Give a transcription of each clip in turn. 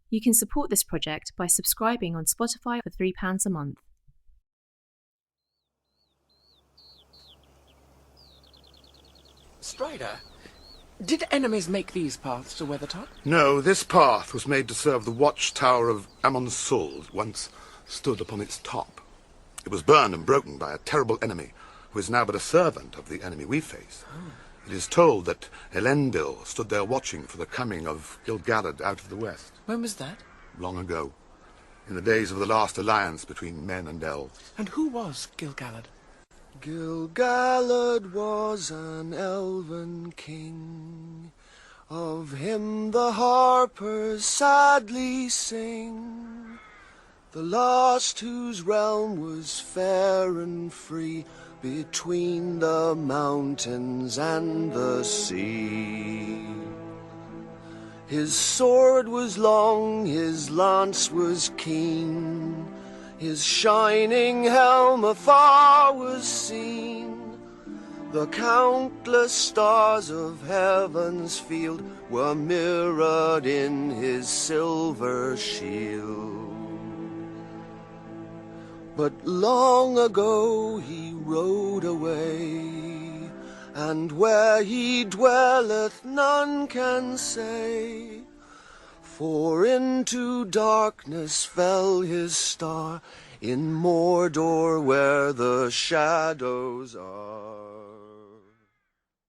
You can support this project by subscribing on Spotify for £3 a month. Strider, did enemies make these paths to Weathertop? No, this path was made to serve the watchtower of Amon-Sul that once stood upon its top. It was burned and broken by a terrible enemy, who is now but a servant of the enemy we face. It is told that Elendil stood there watching for the coming of Gil-galad out of the west. When was that? Long ago, in the days of the last alliance between men and elves. And who was Gil-galad? Gil-galad was an elven king. Of him the harpers sadly sing. The last whose realm was fair and free, between the mountains and the sea. His sword was long, his lance was keen, his shining helm afar was seen. The countless stars of heaven's field were mirrored in his silver shield. But long ago he rode away, and where he dwelleth none can say. For into darkness fell his star, in Mordor where the shadows are.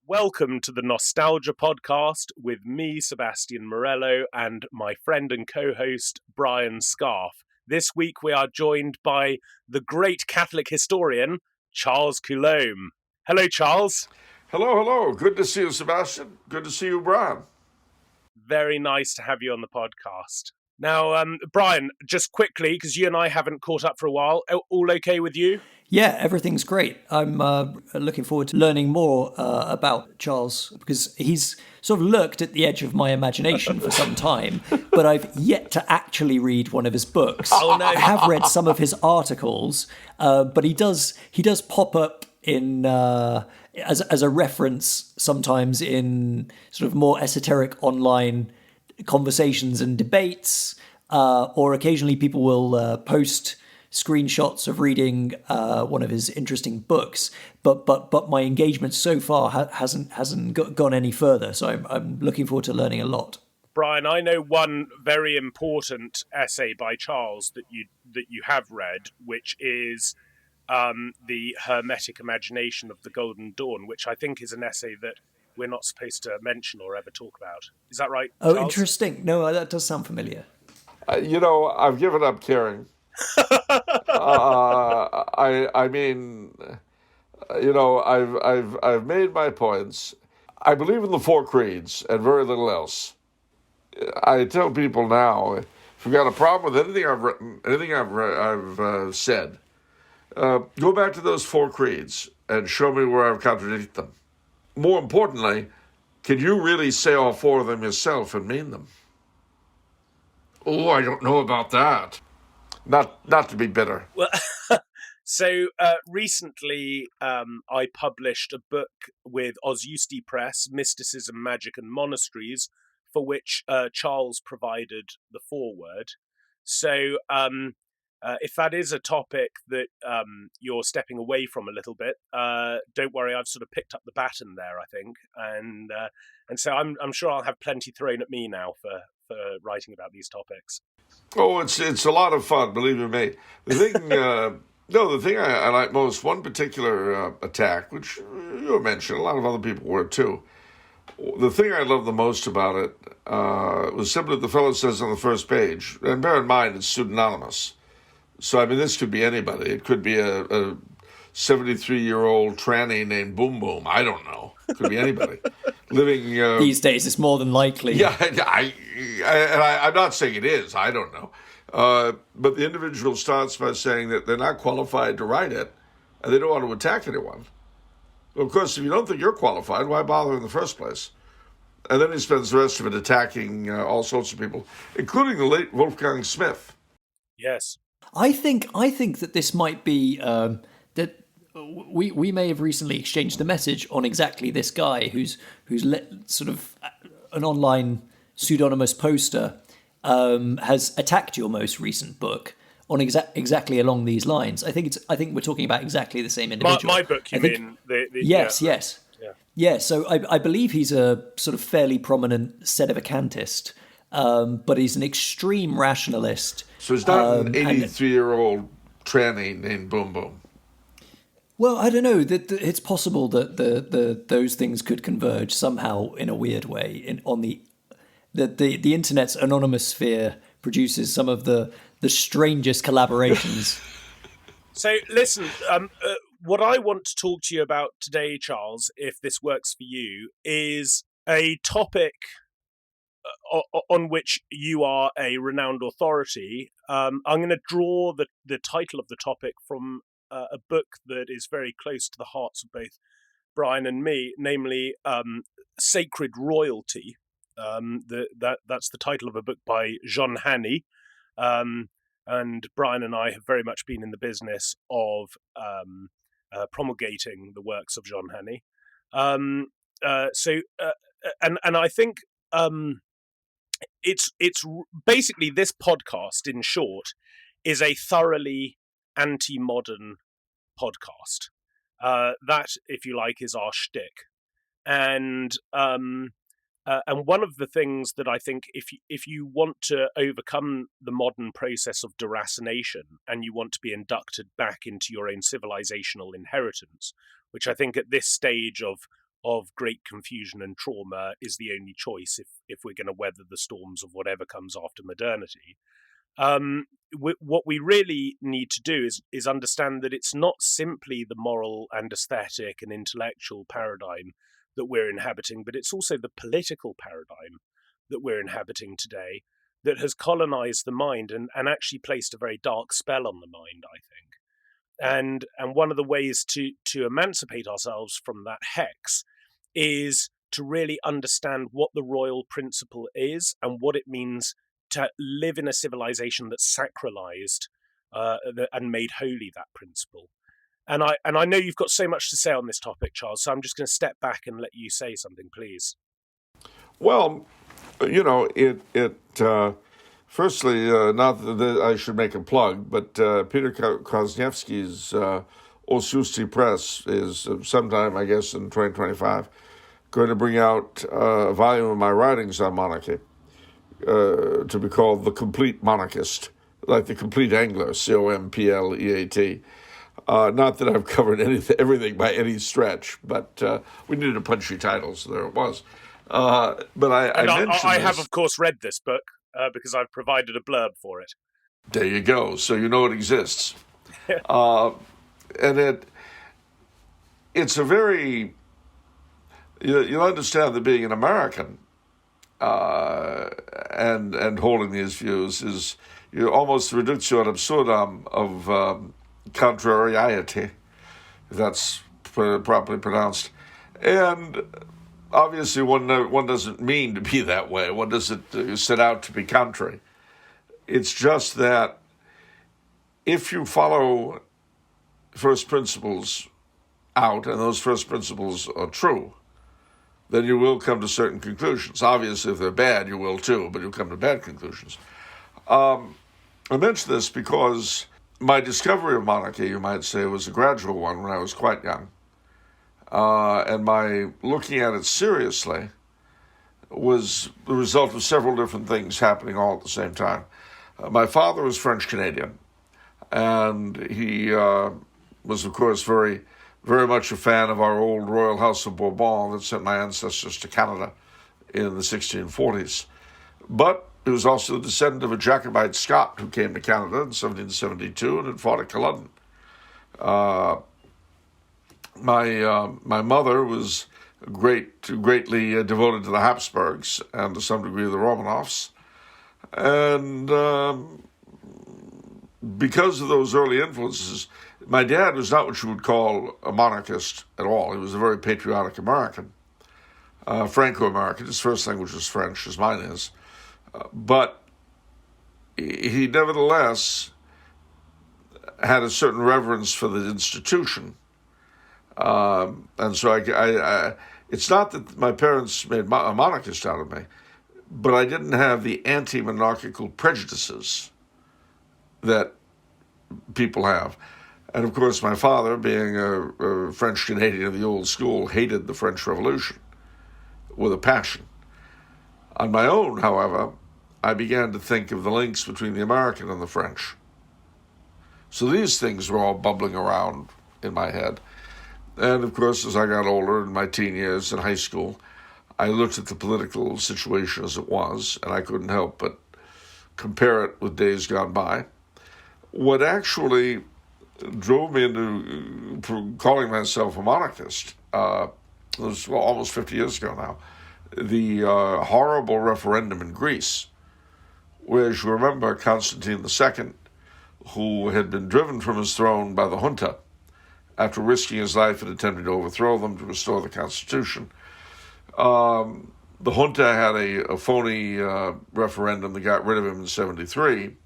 Welcome to the Nostalgia Podcast with me, Sebastian Morello, and my friend and co-host, Brian Scarf. This week we are joined by the great Catholic historian, Charles Coulombe. Hello, Charles. Hello. Good to see you, Sebastian. Good to see you, Brian. Very nice to have you on the podcast. Now, Brian, just quickly, because you and I haven't caught up for a while, all okay with you? Yeah, everything's great. I'm looking forward to learning more about Charles, because he's sort of lurked at the edge of my imagination for some time, but I've yet to actually read one of his books. Oh, no. I have read some of his articles, but he does pop up in as a reference sometimes in sort of more esoteric online conversations and debates, or occasionally people will post screenshots of reading one of his interesting books, but my engagement so far hasn't gone any further. So I'm looking forward to learning a lot. Brian, I know one very important essay by Charles that you have read, which is the Hermetic Imagination of the Golden Dawn, which I think is an essay that we're not supposed to mention or ever talk about. Is that right, Oh, Charles? interesting. No, that does sound familiar. I've given up caring. I mean, I've made my points. I believe in the four creeds and very little else. I tell people now, if you've got a problem with anything I've written, anything I've said, go back to those four creeds and show me where I've contradicted them. More importantly, can you really say all four of them yourself and mean them? Oh, I don't know about that. Not to be bitter. Well, so recently I published a book with Ozusti Press, Mysticism, Magic and Monasteries, for which Charles provided the foreword. So if that is a topic that you're stepping away from a little bit, don't worry, I've sort of picked up the baton there, I think. And so I'm sure I'll have plenty thrown at me now for writing about these topics. Oh, it's a lot of fun, believe you me. The thing I like most, one particular attack, which you mentioned, a lot of other people were too. The thing I love the most about it was simply what the fellow says on the first page. And bear in mind, it's pseudonymous. So, I mean, this could be anybody. It could be a 73-year-old tranny named Boom Boom. I don't know. It could be anybody. Living These days, it's more than likely. Yeah, I'm not saying it is. I don't know. But the individual starts by saying that they're not qualified to write it, and they don't want to attack anyone. Well, of course, if you don't think you're qualified, why bother in the first place? And then he spends the rest of it attacking all sorts of people, including the late Wolfgang Smith. Yes. I think that this might be that we may have recently exchanged a message on exactly this guy who's sort of an online pseudonymous poster has attacked your most recent book on exactly along these lines. I think we're talking about exactly the same individual. My book, you mean? Yes, yeah. yes. Yeah, so I believe he's a sort of fairly prominent sedevacantist, but he's an extreme rationalist. So he's not an 83-year-old tranny named Boom Boom. Well, I don't know. It's possible that those things could converge somehow in a weird way. The internet's anonymous sphere produces some of the strangest collaborations. So listen, what I want to talk to you about today, Charles, if this works for you, is a topic on which you are a renowned authority. I'm going to draw the title of the topic from a book that is very close to the hearts of both Brian and me, namely Sacred Royalty. That's the title of a book by John Hannay. And Brian and I have very much been in the business of promulgating the works of John Hannay. And I think it's basically, this podcast, in short, is a thoroughly anti-modern podcast. That, if you like, is our shtick. And one of the things that I think, if you want to overcome the modern process of deracination and you want to be inducted back into your own civilizational inheritance, which I think at this stage of great confusion and trauma is the only choice if we're going to weather the storms of whatever comes after modernity, what we really need to do is understand that it's not simply the moral and aesthetic and intellectual paradigm that we're inhabiting, but it's also the political paradigm that we're inhabiting today that has colonized the mind and actually placed a very dark spell on the mind, I think. And one of the ways to emancipate ourselves from that hex is to really understand what the royal principle is and what it means to live in a civilization that sacralized and made holy that principle. And I know you've got so much to say on this topic, Charles, so I'm just going to step back and let you say something, please. Well, firstly, not that I should make a plug, but Peter Kwasniewski's Osusti Press is sometime, I guess, in 2025, going to bring out a volume of my writings on monarchy, to be called The Complete Monarchist, like the complete angler, Compleat. Not that I've covered everything by any stretch, but we needed a punchy title, so there it was. But I mentioned I have, of course, read this book because I've provided a blurb for it. There you go. So you know it exists. And it's a very... You'll understand that being an American and holding these views is you're almost reductio ad absurdum of contrariety, if that's properly pronounced. And obviously one doesn't mean to be that way. One doesn't set out to be contrary. It's just that if you follow first principles out, and those first principles are true, then you will come to certain conclusions. Obviously, if they're bad, you will too, but you'll come to bad conclusions. I mention this because my discovery of monarchy, you might say, was a gradual one when I was quite young. And my looking at it seriously was the result of several different things happening all at the same time. My father was French-Canadian, and he was, of course, very, very much a fan of our old royal house of Bourbon that sent my ancestors to Canada in the 1640s. But he was also the descendant of a Jacobite Scot who came to Canada in 1772 and had fought at Culloden. My mother was greatly devoted to the Habsburgs and to some degree the Romanovs. And because of those early influences, my dad was not what you would call a monarchist at all. He was a very patriotic American, Franco-American. His first language was French, as mine is. But he nevertheless had a certain reverence for the institution. And so it's not that my parents made a monarchist out of me, but I didn't have the anti-monarchical prejudices that people have. And of course, my father, being a French Canadian of the old school, hated the French Revolution with a passion. On my own, however, I began to think of the links between the American and the French. So these things were all bubbling around in my head. And of course, as I got older, in my teen years in high school, I looked at the political situation as it was, and I couldn't help but compare it with days gone by. What actually drove me into calling myself a monarchist, it was almost 50 years ago now, the horrible referendum in Greece, where, as you remember, Constantine II, who had been driven from his throne by the junta after risking his life in attempting to overthrow them to restore the constitution. The junta had a phony referendum that got rid of him in 73.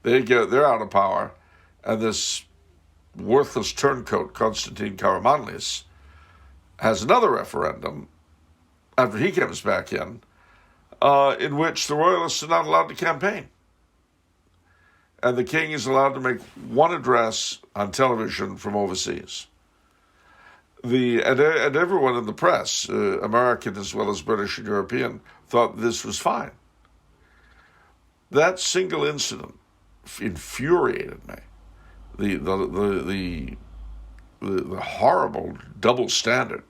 They're out of power, and this worthless turncoat, Constantine Karamanlis, has another referendum after he comes back in which the royalists are not allowed to campaign. And the king is allowed to make one address on television from overseas. And everyone in the press, American as well as British and European, thought this was fine. That single incident infuriated me. The horrible double standard,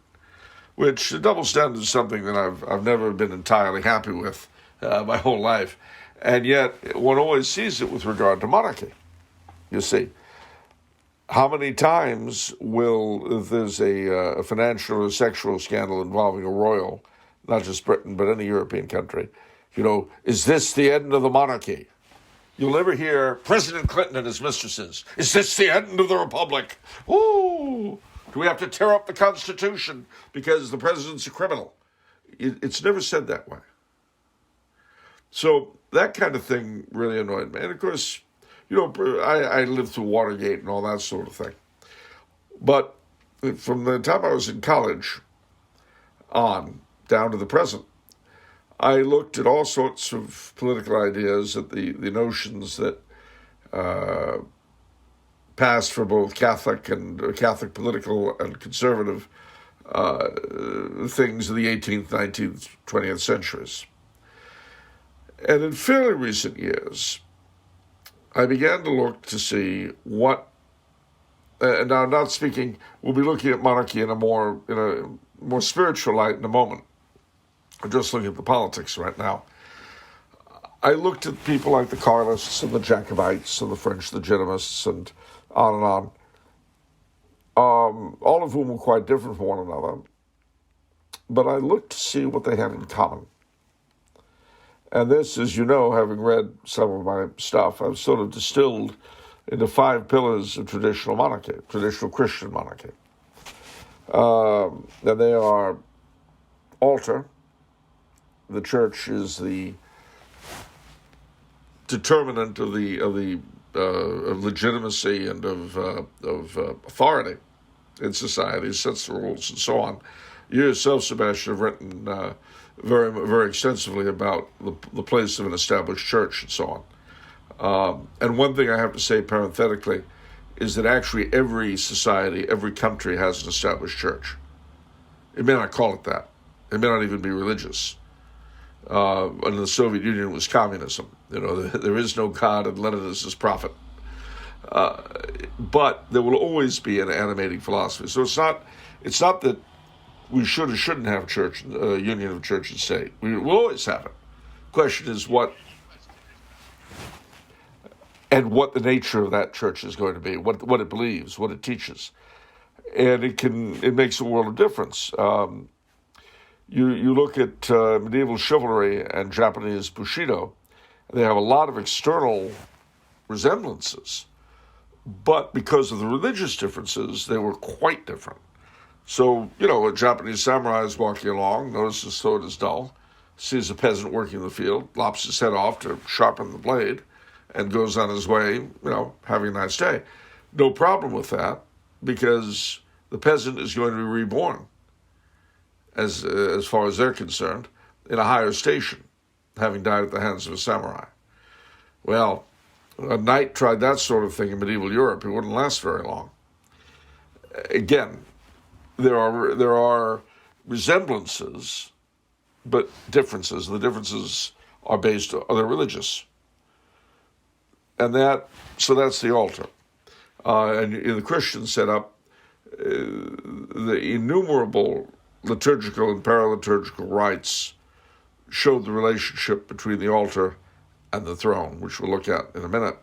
which the double standard is something that I've never been entirely happy with my whole life. And yet, one always sees it with regard to monarchy. You see, how many times if there's a financial or sexual scandal involving a royal, not just Britain, but any European country, is this the end of the monarchy? You'll never hear President Clinton and his mistresses. Is this the end of the republic? Ooh, do we have to tear up the Constitution because the president's a criminal? It's never said that way. So that kind of thing really annoyed me. And of course, I lived through Watergate and all that sort of thing. But from the time I was in college on down to the present, I looked at all sorts of political ideas, at the notions that passed for both Catholic political and conservative things in the 18th, 19th, 20th centuries. And in fairly recent years, I began to look to see what, and now I'm not speaking, we'll be looking at monarchy in a more spiritual light in a moment. I'm just looking at the politics right now. I looked at people like the Carlists and the Jacobites and the French Legitimists and on, all of whom were quite different from one another. But I looked to see what they had in common. And this, as you know, having read some of my stuff, I've sort of distilled into 5 pillars of traditional monarchy, traditional Christian monarchy. And they are altar. The church is the determinant of legitimacy and of authority in society, sets the rules and so on. You yourself, Sebastian, have written very, very extensively about the place of an established church and so on. And one thing I have to say parenthetically is that actually every society, every country has an established church. It may not call it that. It may not even be religious. And the Soviet Union was communism. There is no God and Lenin is his prophet. But there will always be an animating philosophy. So it's not that we should or shouldn't have union of church and state. We will always have it. The question is what the nature of that church is going to be, what it believes, what it teaches. And it makes a world of difference. You look at medieval chivalry and Japanese Bushido, they have a lot of external resemblances, but because of the religious differences, they were quite different. So, a Japanese samurai is walking along, notices his sword is dull, sees a peasant working in the field, lops his head off to sharpen the blade, and goes on his way, having a nice day. No problem with that, because the peasant is going to be reborn, as far as they're concerned, in a higher station. having died at the hands of a samurai. Well, a knight tried that sort of thing in medieval Europe. It wouldn't last very long. Again, there are resemblances, but differences. The differences are they're religious. And so that's the altar. And in the Christian setup, the innumerable liturgical and paraliturgical rites showed the relationship between the altar and the throne, which we'll look at in a minute.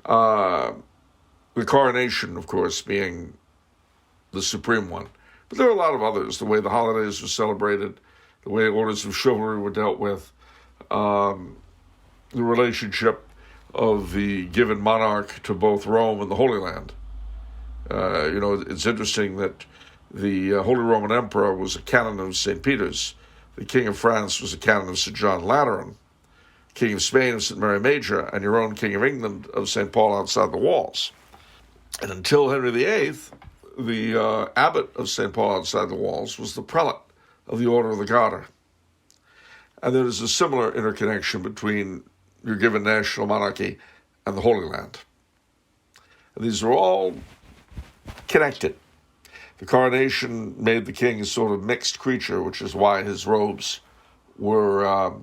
The coronation, of course, being the supreme one. But there are a lot of others, the way the holidays were celebrated, the way orders of chivalry were dealt with, the relationship of the given monarch to both Rome and the Holy Land. It's interesting that the Holy Roman Emperor was a canon of St. Peter's. The King of France was a canon of St. John Lateran. King of Spain of St. Mary Major, and your own King of England of St. Paul outside the walls. And until Henry VIII, the abbot of St. Paul outside the walls was the prelate of the Order of the Garter. And there is a similar interconnection between your given national monarchy and the Holy Land. And these are all connected. The coronation made the king a sort of mixed creature, which is why his robes were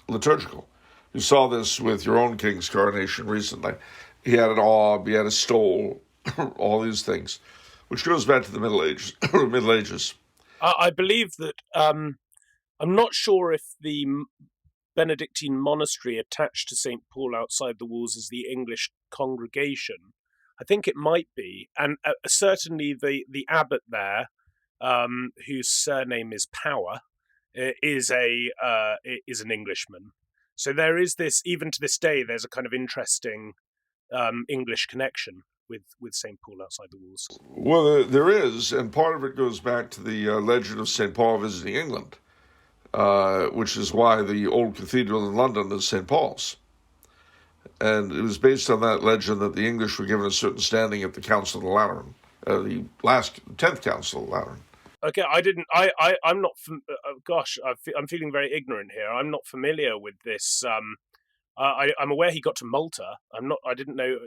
liturgical. You saw this with your own king's coronation recently. He had an orb, he had a stole, all these things, which goes back to the Middle Ages. Middle Ages. I believe that I'm not sure if the Benedictine monastery attached to St. Paul outside the walls is the English congregation. I think it might be, and certainly the abbot there, whose surname is Power, is an Englishman. So there is this, even to this day, there's a kind of interesting English connection with St. Paul outside the walls. Well, there is, and part of it goes back to the legend of St. Paul visiting England, which is why the old cathedral in London is St. Paul's. And it was based on that legend that the English were given a certain standing at the Council of Lateran, the last 10th Council of Lateran. Okay, I'm not. I'm feeling very ignorant here. I'm not familiar with this. I'm aware he got to Malta. I didn't know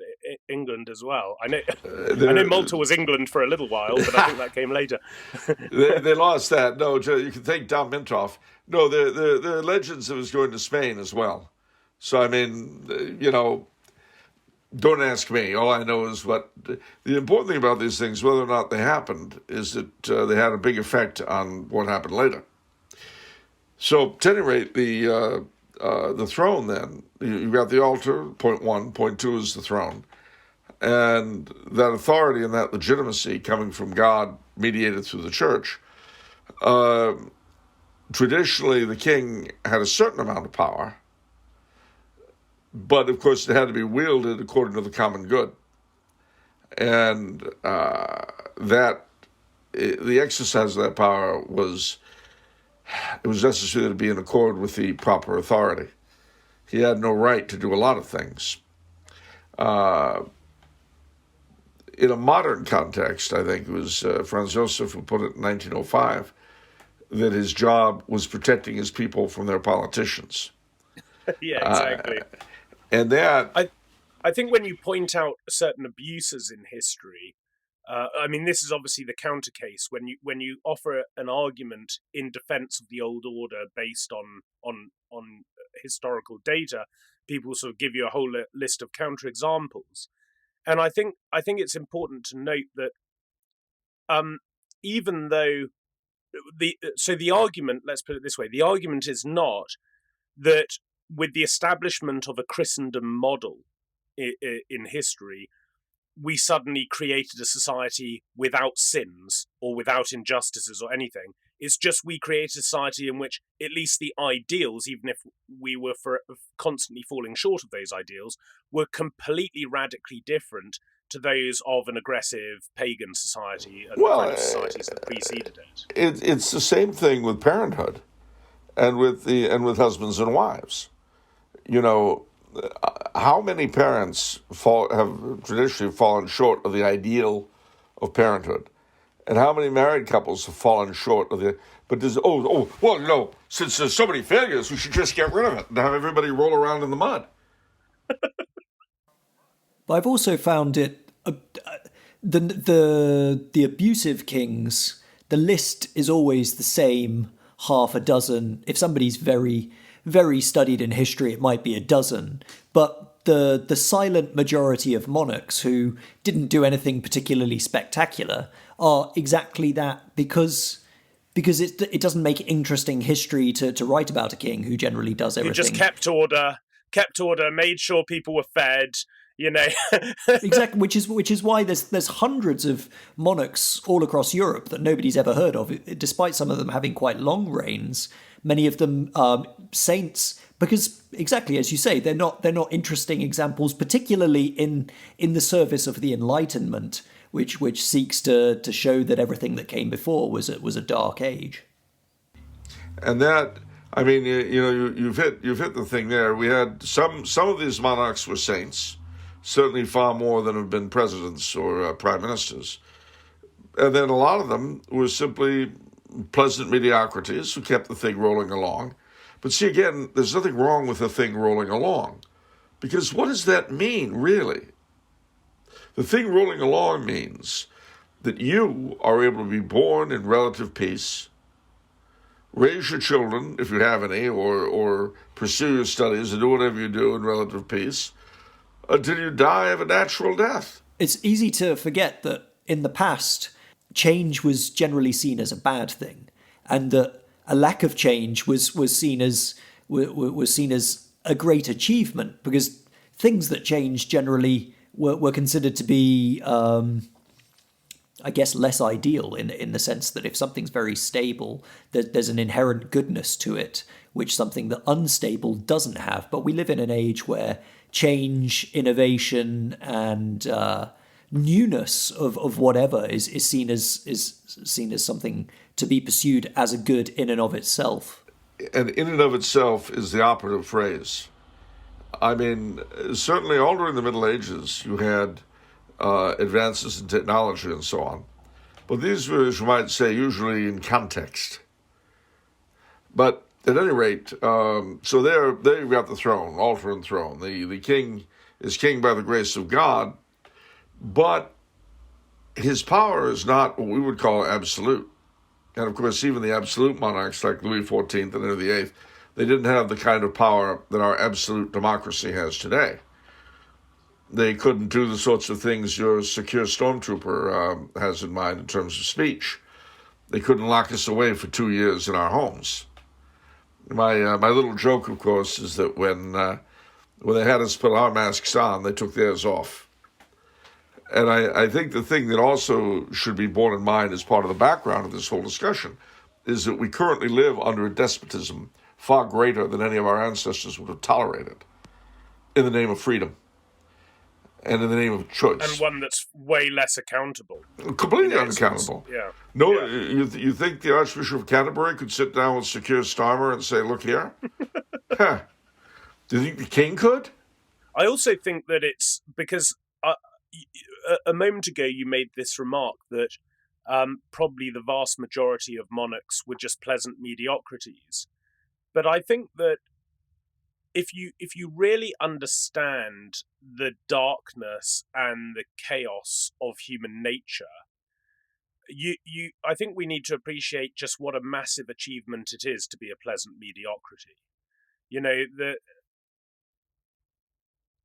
England as well. I know Malta was England for a little while, but I think that came later. they lost that. No, you can thank Dom Mintoff. No, there are legends that it was going to Spain as well. So, I mean, don't ask me. All I know is the important thing about these things, whether or not they happened, is that they had a big effect on what happened later. So, at any rate, the throne then, you've got the altar, point one. Point two is the throne. And that authority and that legitimacy coming from God, mediated through the church. Traditionally, the king had a certain amount of power, but, of course, it had to be wielded according to the common good. And the exercise of that power was necessary to be in accord with the proper authority. He had no right to do a lot of things. In a modern context, I think it was Franz Josef who put it in 1905, that his job was protecting his people from their politicians. Yeah, exactly. And that... I think when you point out certain abuses in history, this is obviously the counter case. When you offer an argument in defense of the old order based on historical data, people sort of give you a whole list of counter examples. And I think it's important to note that even though the argument, let's put it this way, the argument is not that with the establishment of a Christendom model in history, we suddenly created a society without sins or without injustices or anything. It's just we created a society in which at least the ideals, even if we were constantly falling short of those ideals, were completely radically different to those of an aggressive pagan society and the kind of societies that preceded it. It's the same thing with parenthood and with husbands and wives. How many parents have traditionally fallen short of the ideal of parenthood? And how many married couples have fallen short of But there's since there's so many failures, we should just get rid of it and have everybody roll around in the mud. But I've also found it the abusive kings. The list is always the same, half a dozen. If somebody's very, very studied in history, it might be a dozen. But the silent majority of monarchs who didn't do anything particularly spectacular are exactly that because it doesn't make interesting history to write about a king who generally does everything. Who just kept order, made sure people were fed, Exactly, which is why there's hundreds of monarchs all across Europe that nobody's ever heard of, despite some of them having quite long reigns. Many of them saints, because exactly as you say, they're not interesting examples, particularly in the service of the Enlightenment, which seeks to show that everything that came before was a dark age. And that, I mean, you've hit the thing there. We had some of these monarchs were saints, certainly far more than have been presidents or prime ministers, and then a lot of them were simply pleasant mediocrities who kept the thing rolling along. But see, again, there's nothing wrong with the thing rolling along, because what does that mean, really? The thing rolling along means that you are able to be born in relative peace, raise your children, if you have any, or pursue your studies and do whatever you do in relative peace, until you die of a natural death. It's easy to forget that in the past, change was generally seen as a bad thing, and that a lack of change was seen as a great achievement, because things that changed generally were considered to be, I guess, less ideal in the sense that if something's very stable, there's an inherent goodness to it, which something that unstable doesn't have. But we live in an age where change, innovation, and newness of whatever is seen as something to be pursued as a good in and of itself. And in and of itself is the operative phrase. I mean, certainly all during the Middle Ages, you had advances in technology and so on. But these were, as you might say, usually in context. But at any rate, so there you've got the throne, altar and throne. The king is king by the grace of God, but his power is not what we would call absolute. And of course, even the absolute monarchs like Louis XIV and Henry VIII, they didn't have the kind of power that our absolute democracy has today. They couldn't do the sorts of things your secure stormtrooper has in mind in terms of speech. They couldn't lock us away for 2 years in our homes. My little joke, of course, is that when they had us put our masks on, they took theirs off. And I think the thing that also should be borne in mind as part of the background of this whole discussion is that we currently live under a despotism far greater than any of our ancestors would have tolerated in the name of freedom and in the name of choice. And one that's way less accountable. Completely unaccountable. Yeah. No, yeah. You think the Archbishop of Canterbury could sit down with Secure Starmer and say, look here? Huh. Do you think the king could? I also think that it's because a moment ago you made this remark that probably the vast majority of monarchs were just pleasant mediocrities. But I think that if you really understand the darkness and the chaos of human nature, I think we need to appreciate just what a massive achievement it is to be a pleasant mediocrity.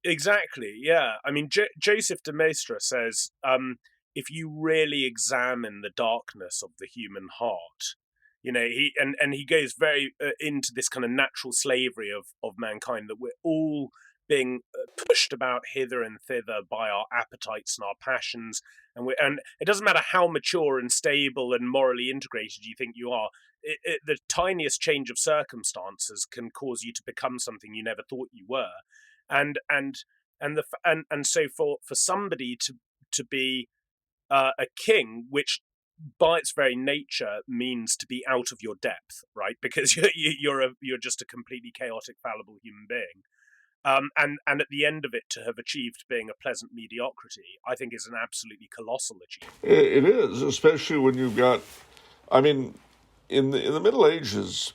Exactly, yeah. I mean, Joseph de Maistre says, if you really examine the darkness of the human heart, he goes very into this kind of natural slavery of mankind, that we're all being pushed about hither and thither by our appetites and our passions, and it doesn't matter how mature and stable and morally integrated you think you are. The tiniest change of circumstances can cause you to become something you never thought you were. And so for somebody to be a king, which by its very nature means to be out of your depth, right? Because you're just a completely chaotic, fallible human being, and at the end of it to have achieved being a pleasant mediocrity, I think is an absolutely colossal achievement. It is, especially when you've got, I mean, in the Middle Ages,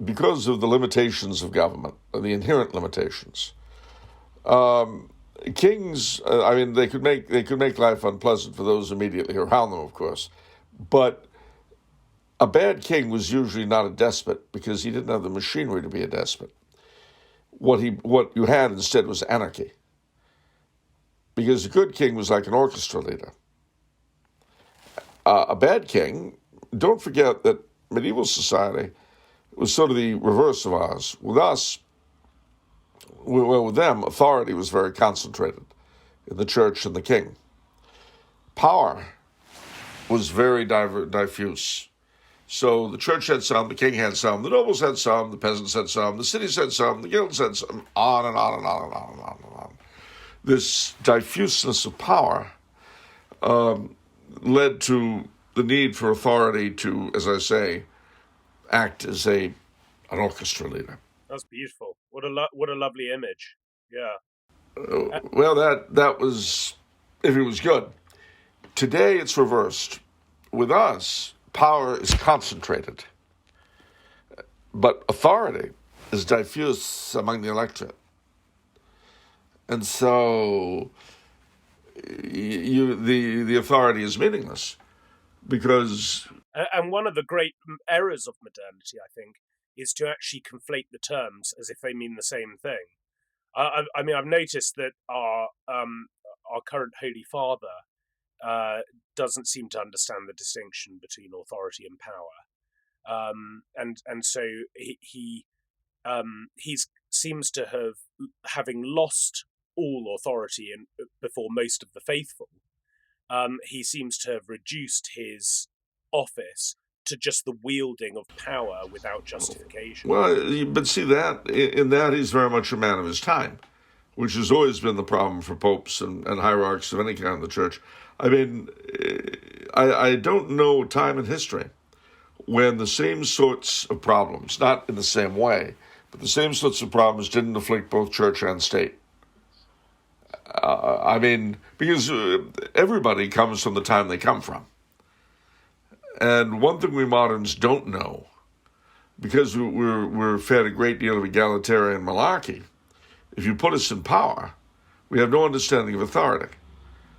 because of the limitations of government, the inherent limitations, kings, they could make life unpleasant for those immediately around them, of course, but a bad king was usually not a despot because he didn't have the machinery to be a despot. What you had instead was anarchy, because a good king was like an orchestra leader. A bad king, don't forget that medieval society was sort of the reverse of ours. With us, with them, authority was very concentrated in the church and the king. Power was very diffuse. So the church had some, the king had some, the nobles had some, the peasants had some, the cities had some, the guilds had some, on and on and on and on and on and on. This diffuseness of power led to the need for authority to, as I say, act as an orchestra leader. That's beautiful. What a lovely image. Yeah. Well, that was, if it was good. Today it's reversed. With us, power is concentrated, but authority is diffuse among the electorate. And so the authority is meaningless because... And one of the great errors of modernity, I think, is to actually conflate the terms as if they mean the same thing. I've noticed that our current Holy Father doesn't seem to understand the distinction between authority and power, and so he seems to having lost all authority before most of the faithful. He seems to have reduced his office to just the wielding of power without justification. Well, but see that in that he's very much a man of his time, which has always been the problem for popes and hierarchs of any kind of the church. I mean, I don't know time in history when the same sorts of problems, not in the same way, but the same sorts of problems didn't afflict both church and state. Because everybody comes from the time they come from. And one thing we moderns don't know, because we're fed a great deal of egalitarian monarchy, if you put us in power, we have no understanding of authority.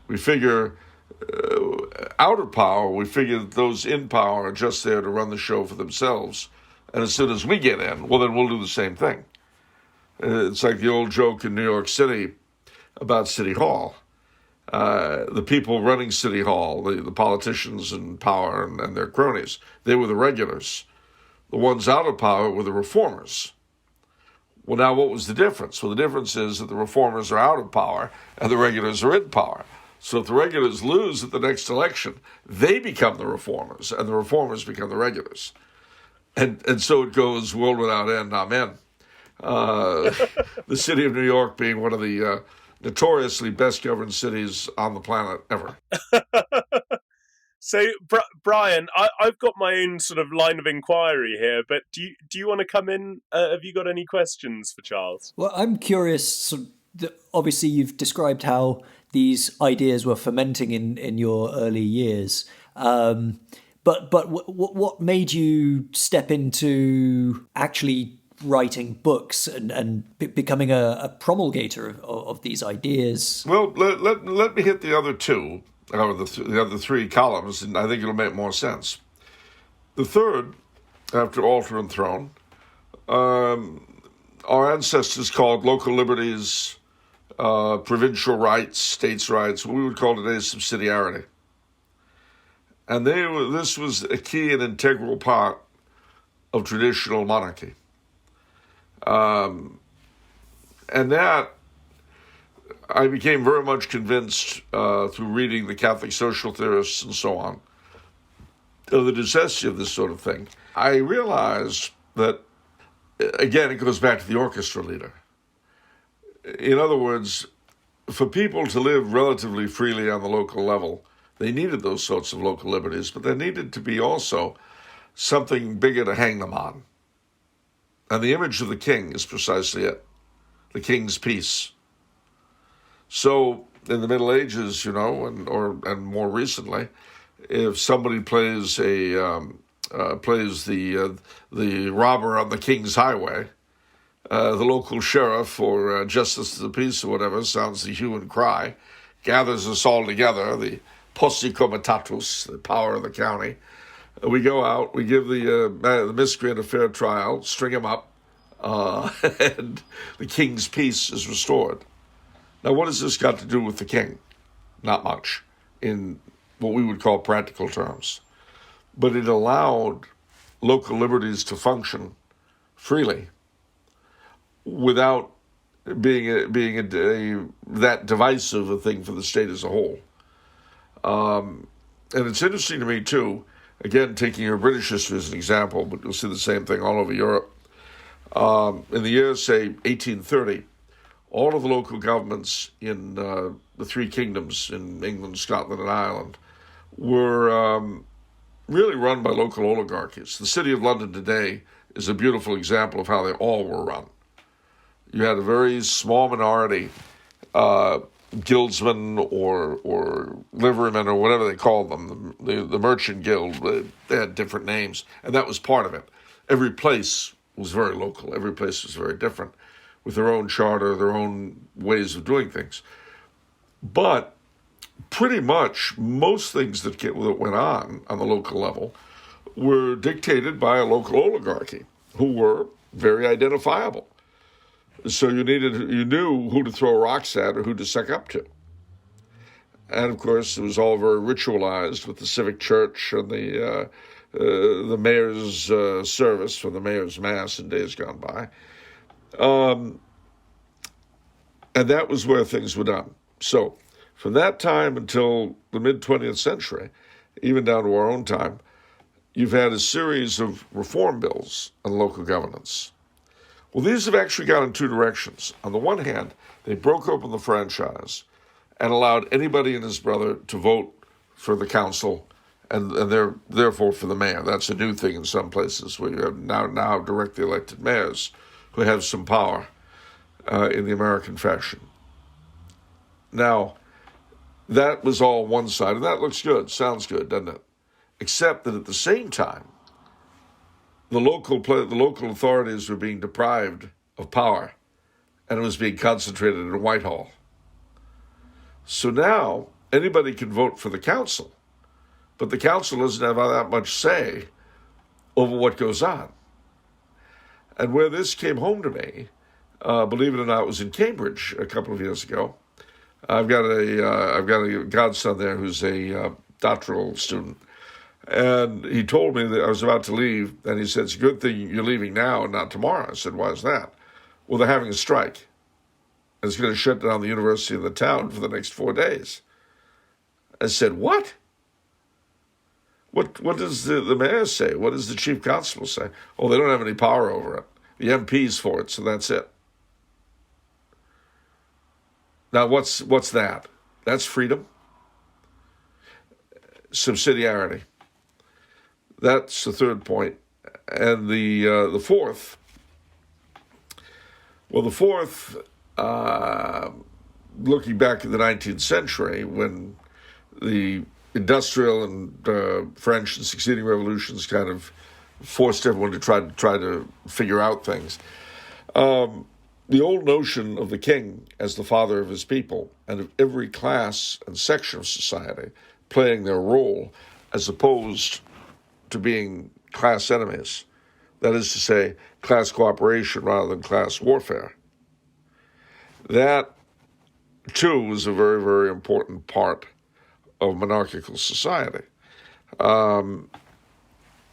We figure out of power, we figure that those in power are just there to run the show for themselves. And as soon as we get in, well, then we'll do the same thing. It's like the old joke in New York City about City Hall. The people running City Hall, the politicians in power and their cronies, they were the regulars. The ones out of power were the reformers. Well, now what was the difference? Well, the difference is that the reformers are out of power and the regulars are in power. So if the regulars lose at the next election, they become the reformers and the reformers become the regulars. And so it goes world without end, amen. The city of New York being one of the notoriously best-governed cities on the planet ever. So, Brian, I've got my own sort of line of inquiry here, but do you want to come in? Have you got any questions for Charles? Well, I'm curious. Obviously, you've described how these ideas were fermenting in your early years. But what made you step into actually writing books and becoming a promulgator of these ideas? Well, let me hit the other two, or the other three columns, and I think it'll make more sense. The third, after altar and throne, our ancestors called local liberties, provincial rights, states' rights, what we would call today subsidiarity. And this was a key and integral part of traditional monarchy. And that I became very much convinced through reading the Catholic social theorists and so on of the necessity of this sort of thing. I realized that, again, it goes back to the orchestra leader. In other words, for people to live relatively freely on the local level, they needed those sorts of local liberties, but there needed to be also something bigger to hang them on. And the image of the king is precisely it, the king's peace. So in the Middle Ages, and more recently, if somebody plays a plays the robber on the King's Highway. The local sheriff or justice of the peace or whatever sounds the hue and cry, gathers us all together, the posse comitatus, the power of the county. We go out, we give the miscreant a fair trial, string him up, and the king's peace is restored. Now, what has this got to do with the king? Not much, in what we would call practical terms. But it allowed local liberties to function freely without being that divisive a thing for the state as a whole. And it's interesting to me, too, again, taking your British history as an example, but you'll see the same thing all over Europe. In the year, say, 1830, all of the local governments in the three kingdoms in England, Scotland, and Ireland were really run by local oligarchies. The city of London today is a beautiful example of how they all were run. You had a very small minority, guildsmen or liverymen or whatever they called them, the merchant guild. They had different names, and that was part of it. Every place was very local. Every place was very different, with their own charter, their own ways of doing things. But pretty much most things that went on the local level were dictated by a local oligarchy who were very identifiable. So you knew who to throw rocks at or who to suck up to. And of course, it was all very ritualized with the civic church and the mayor's service for the mayor's mass in days gone by. And that was where things were done. So from that time until the mid-20th century, even down to our own time, you've had a series of reform bills on local governance. Well, these have actually gone in two directions. On the one hand, they broke open the franchise and allowed anybody and his brother to vote for the council and therefore for the mayor. That's a new thing in some places where you have now directly elected mayors who have some power in the American fashion. Now, that was all one side, and that looks good, sounds good, doesn't it? Except that at the same time, the local authorities were being deprived of power, and it was being concentrated in Whitehall. So now anybody can vote for the council, but the council doesn't have that much say over what goes on. And where this came home to me, believe it or not, was in Cambridge a couple of years ago. I've got a godson there who's a doctoral student. And he told me that I was about to leave, and he said, it's a good thing you're leaving now and not tomorrow. I said, why is that? Well, they're having a strike. And it's going to shut down the university in the town for the next 4 days. I said, what? What does the mayor say? What does the chief constable say? Oh, they don't have any power over it. The MP's for it, so that's it. Now, what's that? That's freedom. Subsidiarity. That's the third point. And the fourth, looking back in the 19th century, when the industrial and French and succeeding revolutions kind of forced everyone to try to figure out things. The old notion of the king as the father of his people and of every class and section of society playing their role as opposed to being class enemies, that is to say, class cooperation rather than class warfare. That, too, was a very, very important part of monarchical society.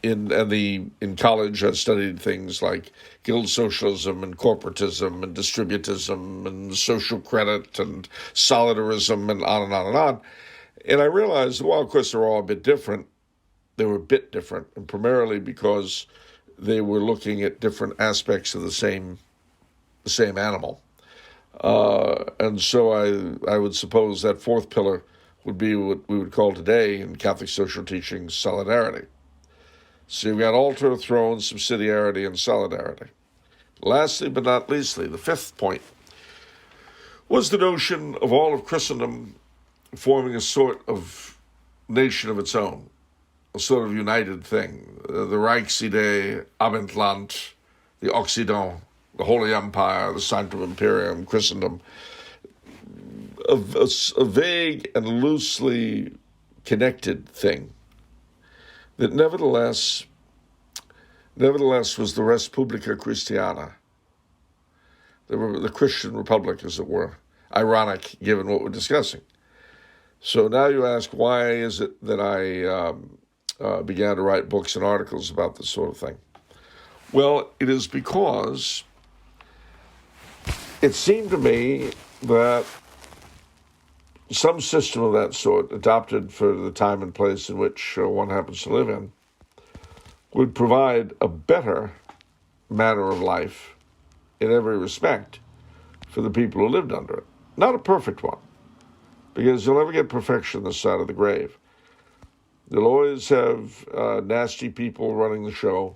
In college, I studied things like guild socialism and corporatism and distributism and social credit and solidarism and on and on and on. And I realized, well, of course, they're all a bit different. They were a bit different, and primarily because they were looking at different aspects of the same animal. And so I would suppose that fourth pillar would be what we would call today in Catholic social teaching solidarity. So you've got altar, throne, subsidiarity, and solidarity. Lastly, but not leastly, the fifth point was the notion of all of Christendom forming a sort of nation of its own, a sort of united thing. The Reichsidee, Abendland, the Occident, the Holy Empire, the Sanctum Imperium, Christendom, a vague and loosely connected thing that nevertheless was the Res Publica Christiana, the Christian Republic, as it were. Ironic, given what we're discussing. So now you ask, why is it that I began to write books and articles about this sort of thing? Well, it is because it seemed to me that some system of that sort, adopted for the time and place in which one happens to live in, would provide a better manner of life in every respect for the people who lived under it. Not a perfect one, because you'll never get perfection this side of the grave. You'll always have nasty people running the show.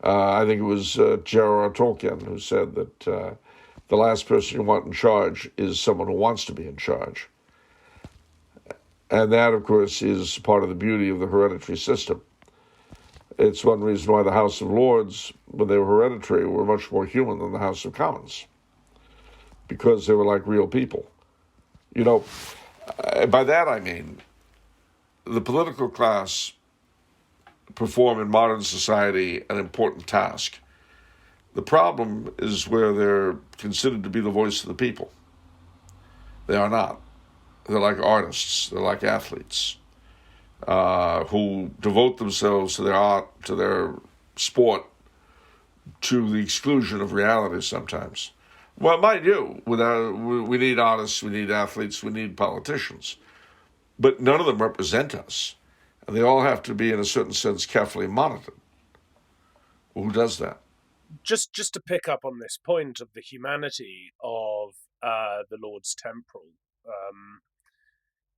I think it was J.R.R. Tolkien who said that the last person you want in charge is someone who wants to be in charge. And that, of course, is part of the beauty of the hereditary system. It's one reason why the House of Lords, when they were hereditary, were much more human than the House of Commons, because they were like real people. You know, by that I mean the political class perform in modern society an important task. The problem is where they're considered to be the voice of the people. They are not. They're like artists. They're like athletes who devote themselves to their art, to their sport, to the exclusion of reality sometimes. Well, mind you, we need artists, we need athletes, we need politicians. But none of them represent us. And they all have to be, in a certain sense, carefully monitored. Well, who does that? Just to pick up on this point of the humanity of the Lord's Temporal,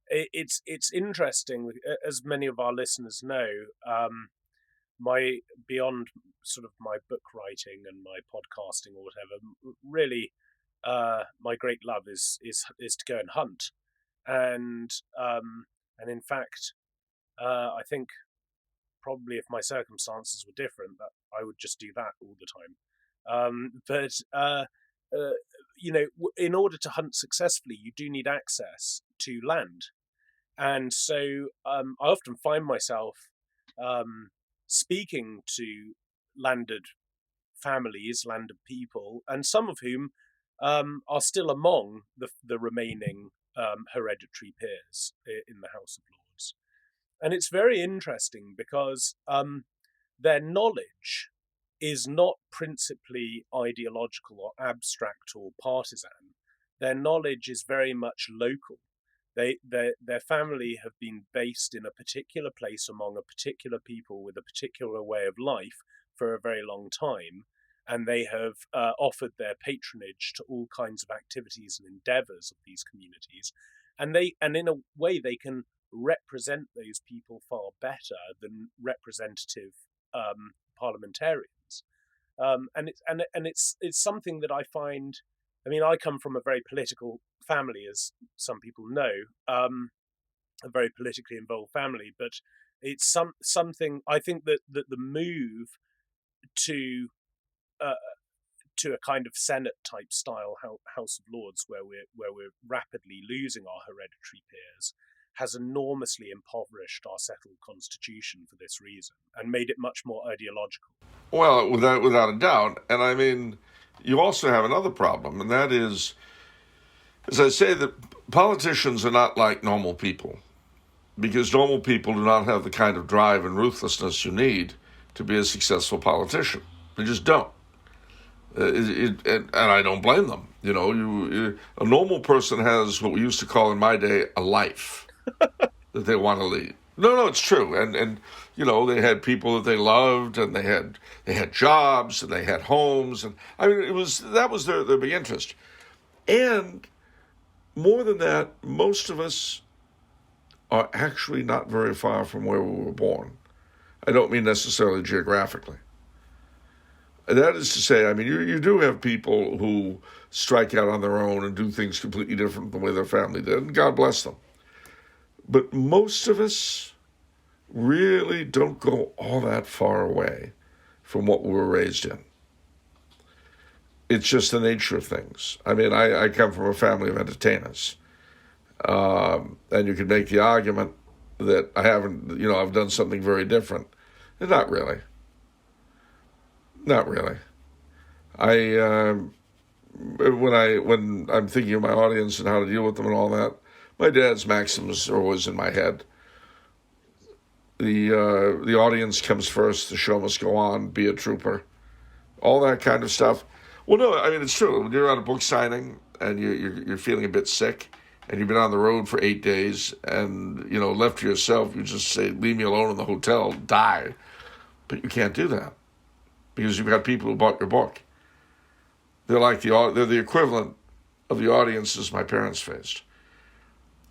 it's interesting, as many of our listeners know, my beyond sort of my book writing and my podcasting or whatever, really, my great love is to go and hunt, and in fact, I think probably if my circumstances were different, that I would just do that all the time. But in order to hunt successfully, you do need access to land, and so I often find myself speaking to landed families, landed people, and some of whom are still among the remaining hereditary peers in the House of Lords. And it's very interesting because their knowledge is not principally ideological or abstract or partisan. Their knowledge is very much local. Their family have been based in a particular place among a particular people with a particular way of life for a very long time, and they have offered their patronage to all kinds of activities and endeavours of these communities, and in a way they can represent those people far better than representative parliamentarians, and it's something that I find. I mean, I come from a very political family, as some people know, a very politically involved family. But it's something I think that the move to a kind of Senate type style House of Lords, where we're rapidly losing our hereditary peers, has enormously impoverished our settled constitution for this reason and made it much more ideological. Well, without a doubt. And I mean, you also have another problem, and that is, as I say, that politicians are not like normal people, because normal people do not have the kind of drive and ruthlessness you need to be a successful politician. They just don't. And I don't blame them. You know, a normal person has what we used to call in my day a life that they want to lead. No, it's true. And you know, they had people that they loved, and they had jobs, and they had homes, and I mean, that was their big interest. And more than that, most of us are actually not very far from where we were born. I don't mean necessarily geographically. That is to say, I mean, you do have people who strike out on their own and do things completely different than the way their family did, and God bless them. But most of us really don't go all that far away from what we were raised in. It's just the nature of things. I mean, I come from a family of entertainers. And you could make the argument that I've done something very different. And not really. Not really. When I'm thinking of my audience and how to deal with them and all that, my dad's maxims are always in my head. The audience comes first, the show must go on, be a trooper, all that kind of stuff. Well, no, I mean, it's true. When you're at a book signing and you're feeling a bit sick and you've been on the road for 8 days and, left to yourself, you just say, leave me alone in the hotel, die. But you can't do that because you've got people who bought your book. They're the equivalent of the audiences my parents faced.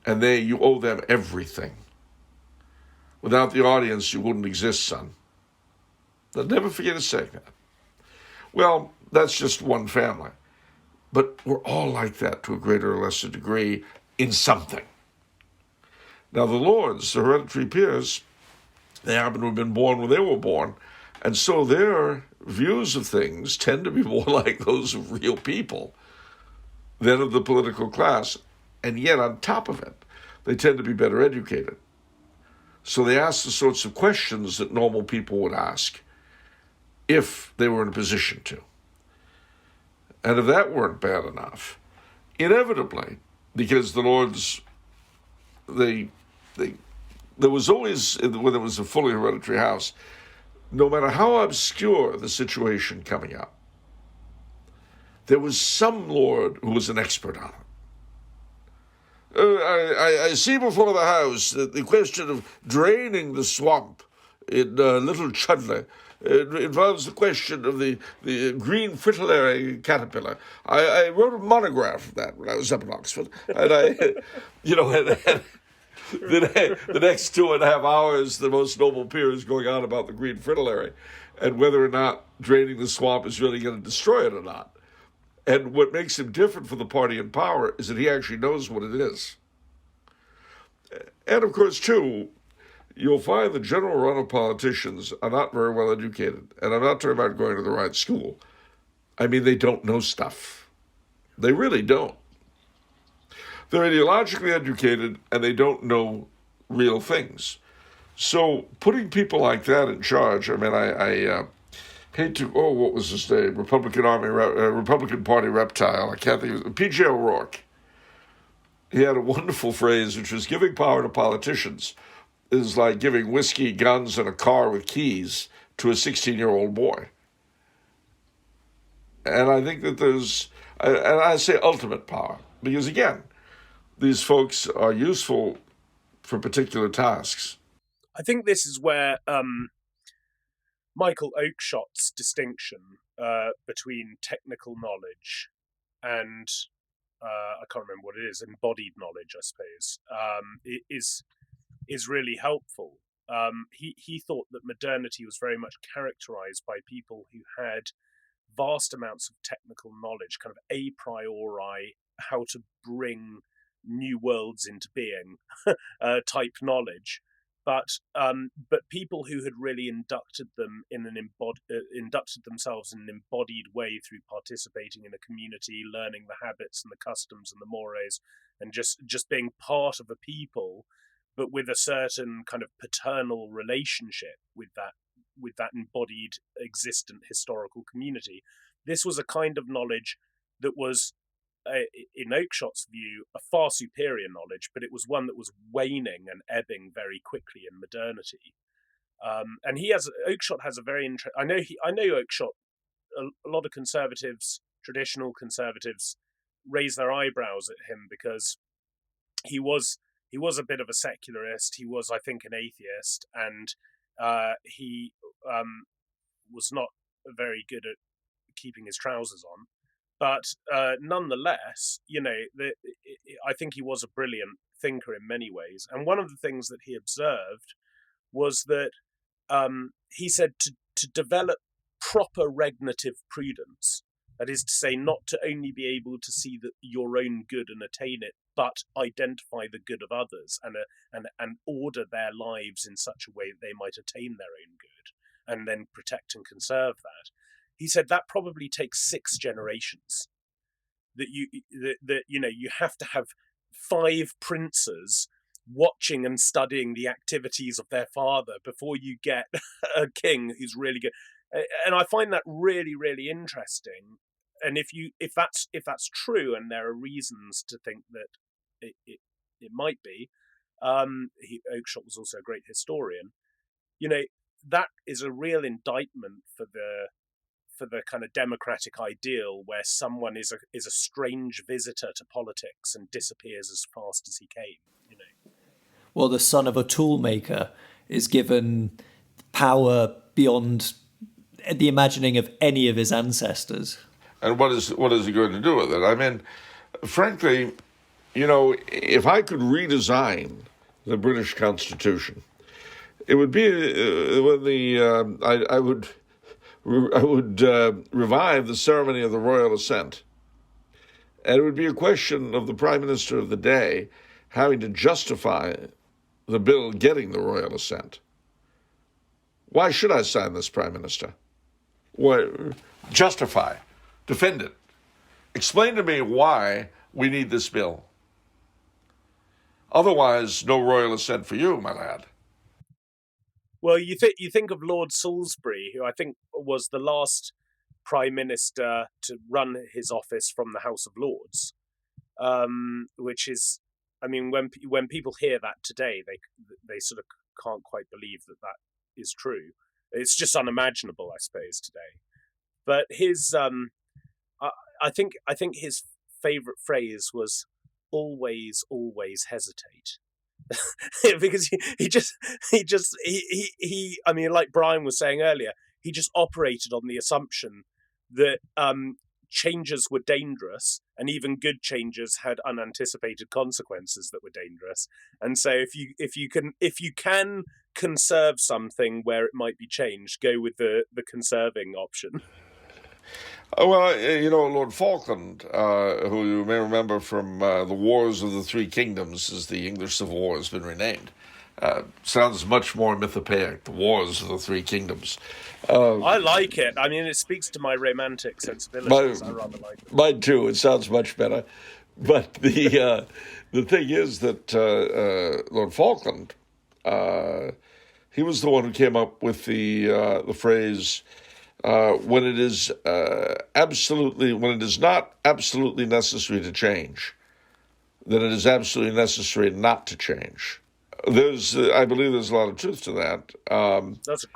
And you owe them everything. Without the audience, you wouldn't exist, son. They'll never forget to say that. Well, that's just one family. But we're all like that to a greater or lesser degree in something. Now, the lords, the hereditary peers, they happen to have been born when they were born, and so their views of things tend to be more like those of real people than of the political class. And yet, on top of it, they tend to be better educated. So they ask the sorts of questions that normal people would ask if they were in a position to. And if that weren't bad enough, inevitably, because the lords, there was always, when it was a fully hereditary house, no matter how obscure the situation coming up, there was some lord who was an expert on it. I see before the house that the question of draining the swamp in Little Chudley involves the question of the green fritillary caterpillar. I wrote a monograph of that when I was up in Oxford, and the next 2.5 hours, the most noble peer is going on about the green fritillary and whether or not draining the swamp is really going to destroy it or not. And what makes him different from the party in power is that he actually knows what it is. And of course, too, you'll find the general run of politicians are not very well educated. And I'm not talking about going to the right school. I mean, they don't know stuff. They really don't. They're ideologically educated and they don't know real things. So putting people like that in charge, I mean, I hate to, what was his name? Republican Party reptile. I can't think of it. P.J. O'Rourke. He had a wonderful phrase, which was giving power to politicians is like giving whiskey, guns, and a car with keys to a 16-year-old boy. And I think that and I say ultimate power, because again, these folks are useful for particular tasks. I think this is where Michael Oakeshot's distinction between technical knowledge and I can't remember what it is, embodied knowledge, I suppose, is really helpful. He thought that modernity was very much characterized by people who had vast amounts of technical knowledge, kind of a priori, how to bring new worlds into being type knowledge. But people who had really inducted themselves in an embodied way through participating in a community, learning the habits and the customs and the mores, and just being part of a people, but with a certain kind of paternal relationship with that embodied, existent historical community. This was a kind of knowledge that was, in Oakeshot's view, a far superior knowledge, but it was one that was waning and ebbing very quickly in modernity. And Oakeshott has a very interesting. I know Oakeshott. A lot of conservatives, traditional conservatives, raise their eyebrows at him because he was a bit of a secularist. He was, I think, an atheist, and he was not very good at keeping his trousers on. But nonetheless, I think he was a brilliant thinker in many ways. And one of the things that he observed was that he said to develop proper regnative prudence, That is to say, not to only be able to see your own good and attain it, but identify the good of others and order their lives in such a way that they might attain their own good, and then protect and conserve that. He said that probably takes 6 generations. That you have to have 5 princes watching and studying the activities of their father before you get a king who's really good. And I find that really, really interesting. And if that's true, and there are reasons to think that it might be, Oakeshott was also a great historian. That is a real indictment for the kind of democratic ideal where someone is a strange visitor to politics and disappears as fast as he came. Well, the son of a toolmaker is given power beyond the imagining of any of his ancestors. And what is he going to do with it? I mean, frankly, if I could redesign the British Constitution, it would be I would revive the ceremony of the royal assent. And it would be a question of the Prime Minister of the day having to justify the bill getting the royal assent. Why should I sign this, Prime Minister? Why, justify, defend it. Explain to me why we need this bill. Otherwise, no royal assent for you, my lad. Well, you think of Lord Salisbury, who I think was the last Prime Minister to run his office from the House of Lords, which is, I mean, when people hear that today, they sort of can't quite believe that is true. It's just unimaginable, I suppose, today. But his, I think his favourite phrase was "always, always hesitate." Because he I mean, like Brian was saying earlier, he just operated on the assumption that changes were dangerous, and even good changes had unanticipated consequences that were dangerous. And so if you can conserve something where it might be changed, go with the conserving option. Well, Lord Falkland, who you may remember from the Wars of the Three Kingdoms, as the English Civil War has been renamed, sounds much more mythopoeic, the Wars of the Three Kingdoms. I like it. I mean, it speaks to my romantic sensibilities. I rather like it. Mine too. It sounds much better. But the thing is that Lord Falkland, he was the one who came up with the phrase, when it is not absolutely necessary to change, then it is absolutely necessary not to change. I believe there's a lot of truth to that. That's a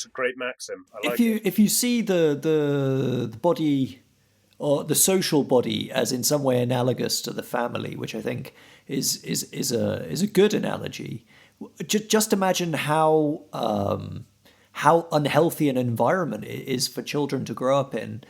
great maxim. I like it. If you see the body or the social body as in some way analogous to the family, which I think is a good analogy, just imagine how unhealthy an environment it is for children to grow up in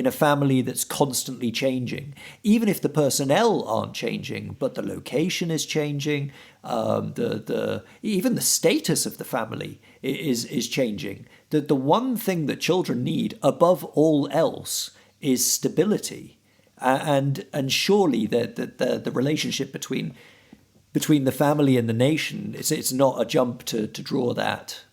a family that's constantly changing. Even if the personnel aren't changing, but the location is changing, even the status of the family is changing. The one thing that children need above all else is stability, and surely the relationship between the family and the nation, it's not a jump to draw that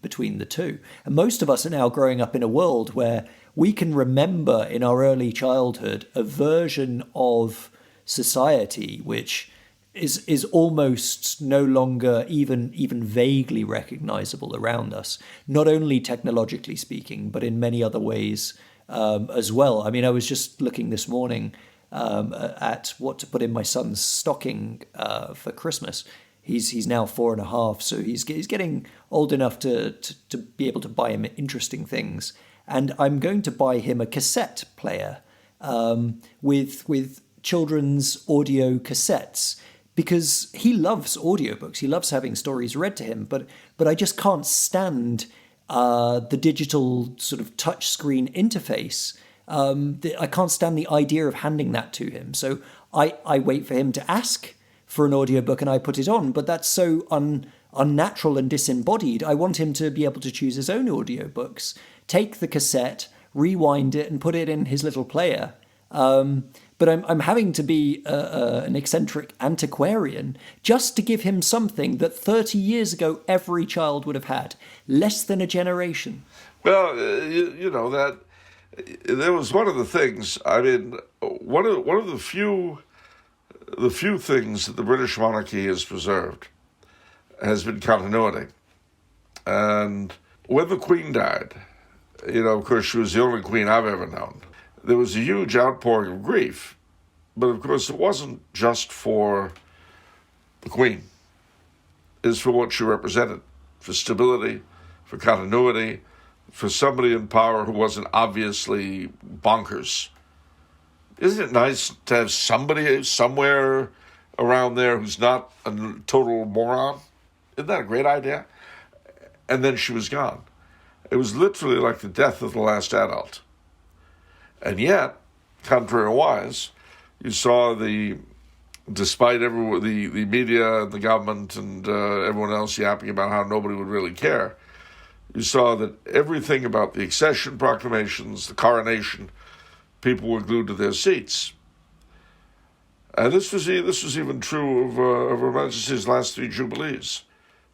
between the two. And most of us are now growing up in a world where we can remember in our early childhood a version of society which is almost no longer even vaguely recognizable around us, not only technologically speaking, but in many other ways as well. I mean, I was just looking this morning at what to put in my son's stocking for Christmas. He's now 4.5, so he's getting old enough to be able to buy him interesting things. And I'm going to buy him a cassette player with children's audio cassettes, because he loves audiobooks. He loves having stories read to him, but I just can't stand the digital sort of touchscreen interface. I can't stand the idea of handing that to him. So I wait for him to ask for an audiobook and I put it on, but that's so unnatural and disembodied. I want him to be able to choose his own audiobooks, take the cassette, rewind it and put it in his little player. But I'm having to be an eccentric antiquarian just to give him something that 30 years ago every child would have had. Less than a generation. Well, you know, that there was one of the things, I mean, one of the few things that the British monarchy has preserved has been continuity. And when the Queen died, you know, of course, she was the only Queen I've ever known. There was a huge outpouring of grief. But of course, it wasn't just for the Queen. It's for what she represented, for stability, for continuity, for somebody in power who wasn't obviously bonkers. Isn't it nice to have somebody somewhere around there who's not a total moron? Isn't that a great idea? And then she was gone. It was literally like the death of the last adult. And yet, contrariwise, you saw despite the media and the government and everyone else yapping about how nobody would really care, you saw that everything about the accession proclamations, the coronation, people were glued to their seats. And this was even true of Her Majesty's last 3 jubilees.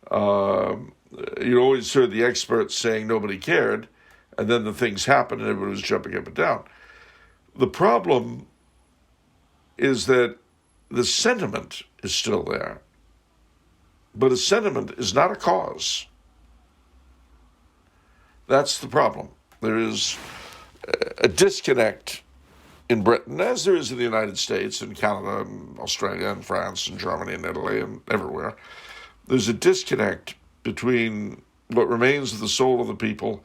You always heard the experts saying nobody cared, and then the things happened and everybody was jumping up and down. The problem is that the sentiment is still there, but a sentiment is not a cause. That's the problem. There is a disconnect in Britain, as there is in the United States and Canada and Australia and France and Germany and Italy and everywhere. There's a disconnect between what remains of the soul of the people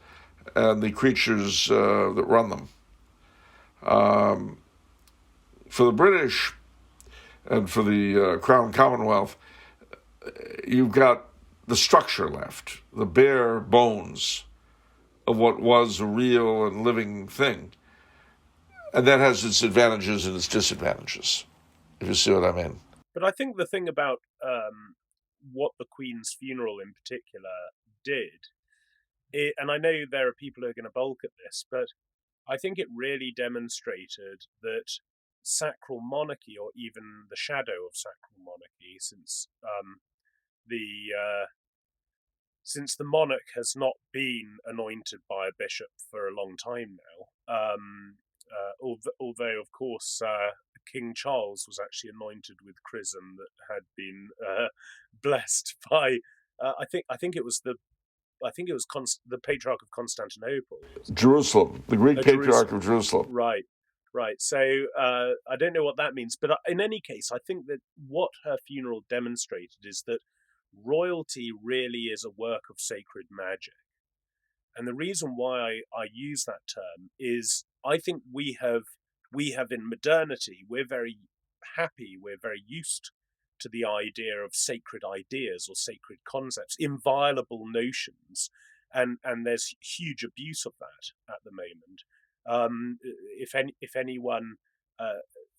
and the creatures that run them. For the British and for the Crown Commonwealth, you've got the structure left, the bare bones of what was a real and living thing. And that has its advantages and its disadvantages, if you see what I mean. But I think the thing about what the Queen's funeral in particular did, and I know there are people who are going to balk at this, but I think it really demonstrated that sacral monarchy, or even the shadow of sacral monarchy, since the monarch has not been anointed by a bishop for a long time now, although of course King Charles was actually anointed with chrism that had been blessed by I think it was the Patriarch of Constantinople. Jerusalem, the Greek Patriarch of Jerusalem. Right. So I don't know what that means, but in any case, I think that what her funeral demonstrated is that royalty really is a work of sacred magic. And the reason why I use that term is I think we have in modernity, we're very happy, we're very used to the idea of sacred ideas or sacred concepts, inviolable notions, and there's huge abuse of that at the moment. If anyone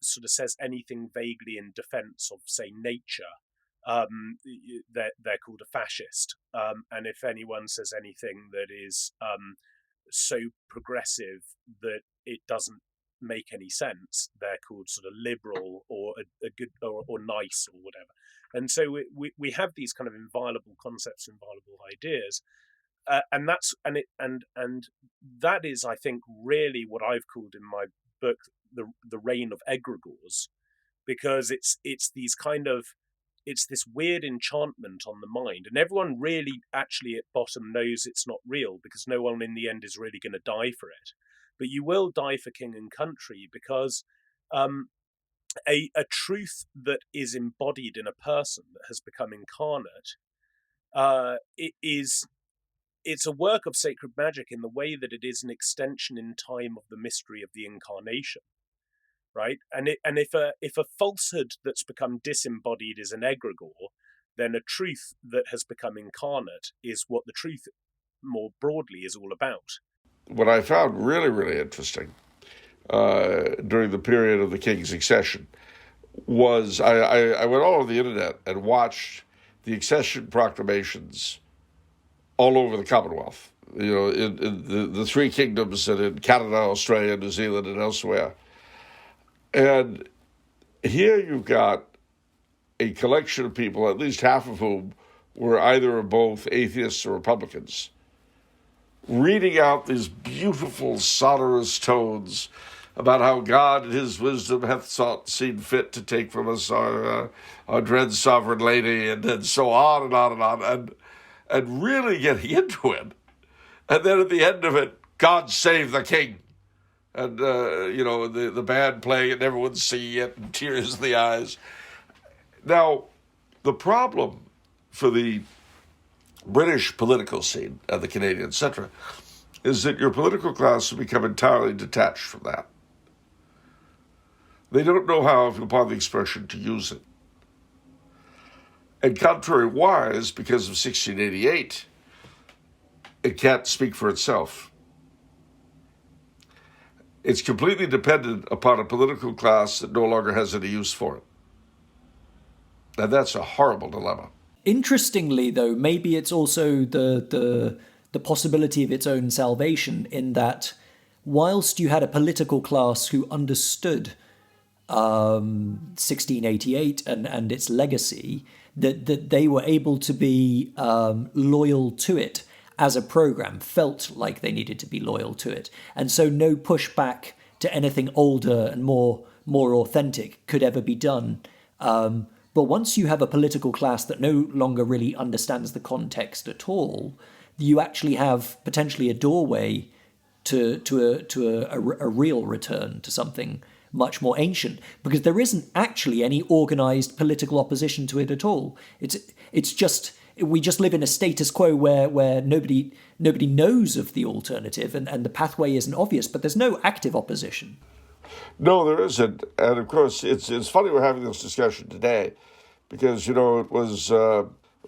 sort of says anything vaguely in defense of, say, nature, they're called a fascist. And if anyone says anything that is so progressive that it doesn't make any sense, they're called sort of liberal or a good or nice or whatever. And so we have these kind of inviolable concepts, inviolable ideas, and that is, I think, really what I've called in my book the reign of egregores, because it's this weird enchantment on the mind, and everyone really actually at bottom knows it's not real, because no one in the end is really going to die for it. But you will die for king and country, because a truth that is embodied in a person that has become incarnate, it's a work of sacred magic in the way that it is an extension in time of the mystery of the incarnation. Right, and if a falsehood that's become disembodied is an egregore, then a truth that has become incarnate is what the truth, more broadly, is all about. What I found really, really interesting during the period of the king's accession was I went all over the internet and watched the accession proclamations all over the Commonwealth. In the three kingdoms and in Canada, Australia, New Zealand, and elsewhere. And here you've got a collection of people, at least half of whom were either or both atheists or Republicans, reading out these beautiful sonorous tones about how God in his wisdom hath seen fit to take from us our dread sovereign lady, and so on and on and on, and really getting into it. And then at the end of it, God save the king. And, the band playing and everyone's seeing it and tears in the eyes. Now, the problem for the British political scene and the Canadian, etc., is that your political class has become entirely detached from that. They don't know how, if you pardon the expression, to use it. And contrary-wise, because of 1688, it can't speak for itself. It's completely dependent upon a political class that no longer has any use for it. And that's a horrible dilemma. Interestingly, though, maybe it's also the possibility of its own salvation, in that whilst you had a political class who understood 1688 and its legacy, that they were able to be loyal to it as a program, felt like they needed to be loyal to it. And so no pushback to anything older and more authentic could ever be done. But once you have a political class that no longer really understands the context at all, you actually have potentially a doorway to a real return to something much more ancient, because there isn't actually any organized political opposition to it at all. It's just, we just live in a status quo where nobody knows of the alternative, and the pathway isn't obvious, but there's no active opposition. No, there isn't. And of course, it's funny we're having this discussion today, because, it was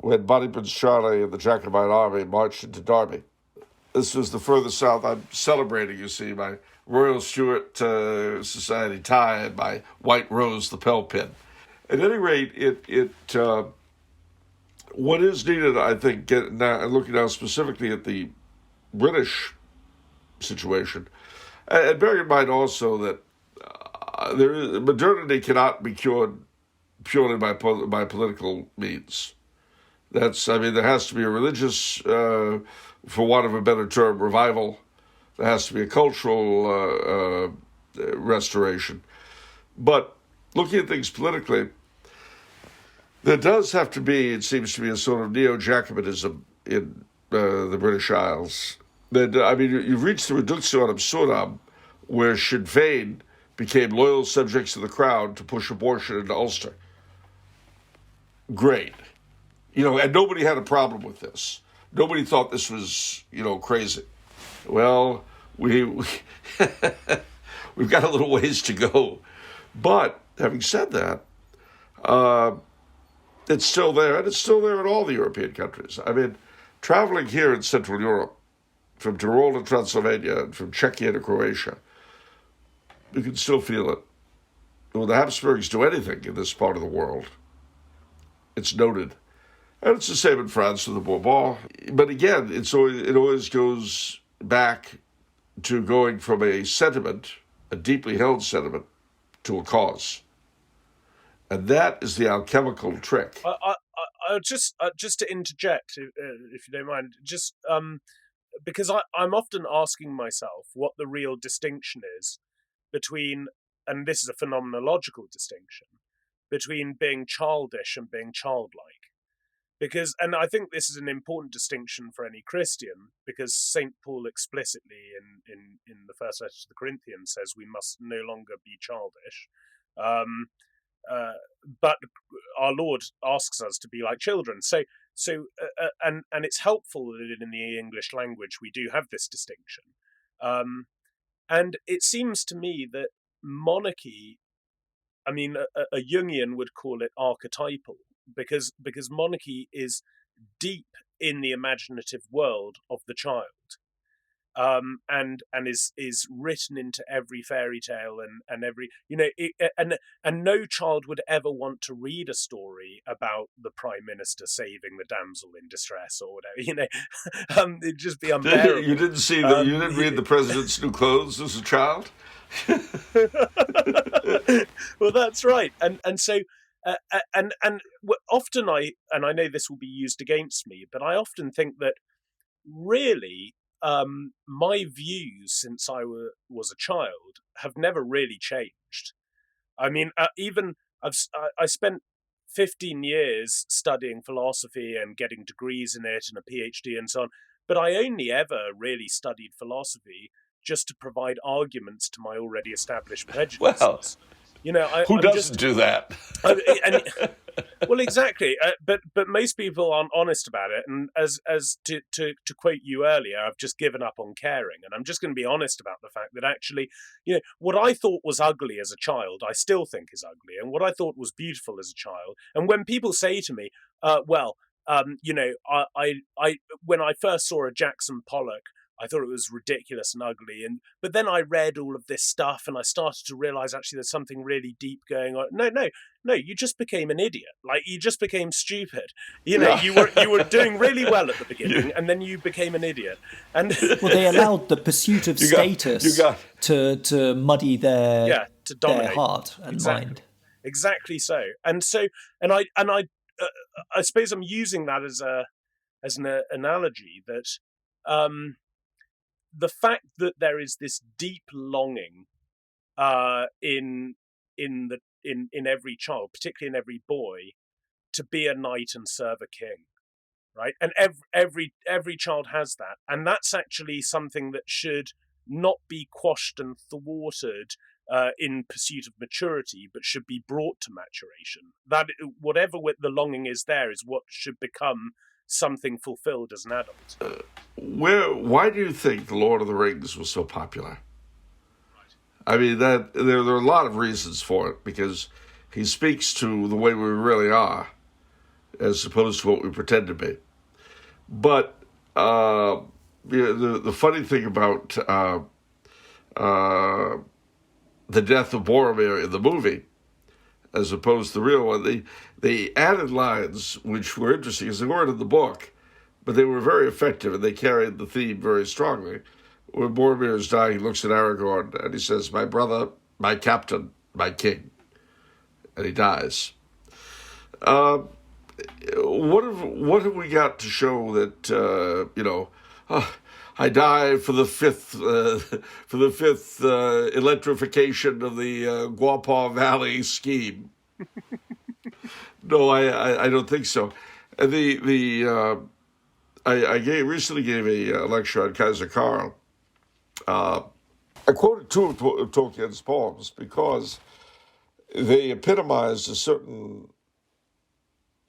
when Bonnie Prince Charlie and the Jacobite army marched into Derby. This was the furthest south. I'm celebrating, you see, my Royal Stuart Society tie and my white rose lapel pin. At any rate, what is needed, I think, looking now specifically at the British situation, and bearing in mind also that modernity cannot be cured purely by political means. There has to be a religious, for want of a better term, revival. There has to be a cultural restoration. But looking at things politically, there does have to be, it seems to be, a sort of neo-Jacobinism in the British Isles. You've reached the reductio ad absurdum, where Sinn Féin became loyal subjects of the Crown to push abortion into Ulster. Great. And nobody had a problem with this. Nobody thought this was, crazy. Well, we've got a little ways to go. But having said that, it's still there, and it's still there in all the European countries. Traveling here in Central Europe, from Tyrol to Transylvania, and from Czechia to Croatia, you can still feel it. When the Habsburgs do anything in this part of the world, it's noted. And it's the same in France with the Bourbons. But again, it always goes back to going from a sentiment, a deeply held sentiment, to a cause. And that is the alchemical trick. I just to interject, if you don't mind, just because I'm often asking myself what the real distinction is between, and this is a phenomenological distinction, between being childish and being childlike. And I think this is an important distinction for any Christian, because St. Paul explicitly in the first letter to the Corinthians says we must no longer be childish. But our Lord asks us to be like children. And it's helpful that in the English language we do have this distinction. And it seems to me that monarchy, a Jungian would call it archetypal, because monarchy is deep in the imaginative world of the child. and is written into every fairy tale and every and no child would ever want to read a story about the prime minister saving the damsel in distress or whatever. It'd just be unbearable. You didn't see the you didn't read The President's New Clothes as a child? Well, that's right, and so. Often I know this will be used against me, but I often think that really my views since I was a child have never really changed. I mean, even I spent 15 years studying philosophy and getting degrees in it and a PhD and so on, but I only ever really studied philosophy just to provide arguments to my already established prejudices. Well, who doesn't do that? Well, exactly. But most people aren't honest about it. And as to quote you earlier, I've just given up on caring, and I'm just going to be honest about the fact that actually, what I thought was ugly as a child, I still think is ugly, and what I thought was beautiful as a child. And when people say to me, I when I first saw a Jackson Pollock, I thought it was ridiculous and ugly, but then I read all of this stuff and I started to realize actually there's something really deep going on. No, you just became an idiot. Like, you just became stupid. You were doing really well at the beginning, and then you became an idiot. And well, they allowed the pursuit of status to muddy their heart and mind. Exactly so. And I suppose I'm using that as an analogy that. The fact that there is this deep longing in every child, particularly in every boy, to be a knight and serve a king, right? And every child has that, and that's actually something that should not be quashed and thwarted in pursuit of maturity, but should be brought to maturation. That whatever the longing is there is what should become something fulfilled as an adult. Why do you think The Lord of the Rings was so popular? I mean, that there are a lot of reasons for it, because he speaks to the way we really are, as opposed to what we pretend to be. But the funny thing about the death of Boromir in the movie, as opposed to the real one, they added lines which were interesting, as they weren't in the book, but they were very effective, and they carried the theme very strongly. When Boromir is dying, he looks at Aragorn, and he says, "My brother, my captain, my king," and he dies. What have we got to show that I die for the fifth electrification of the Guapaw Valley scheme? No, I don't think so. And I recently gave a lecture on Kaiser Karl. I quoted two of Tolkien's poems because they epitomized a certain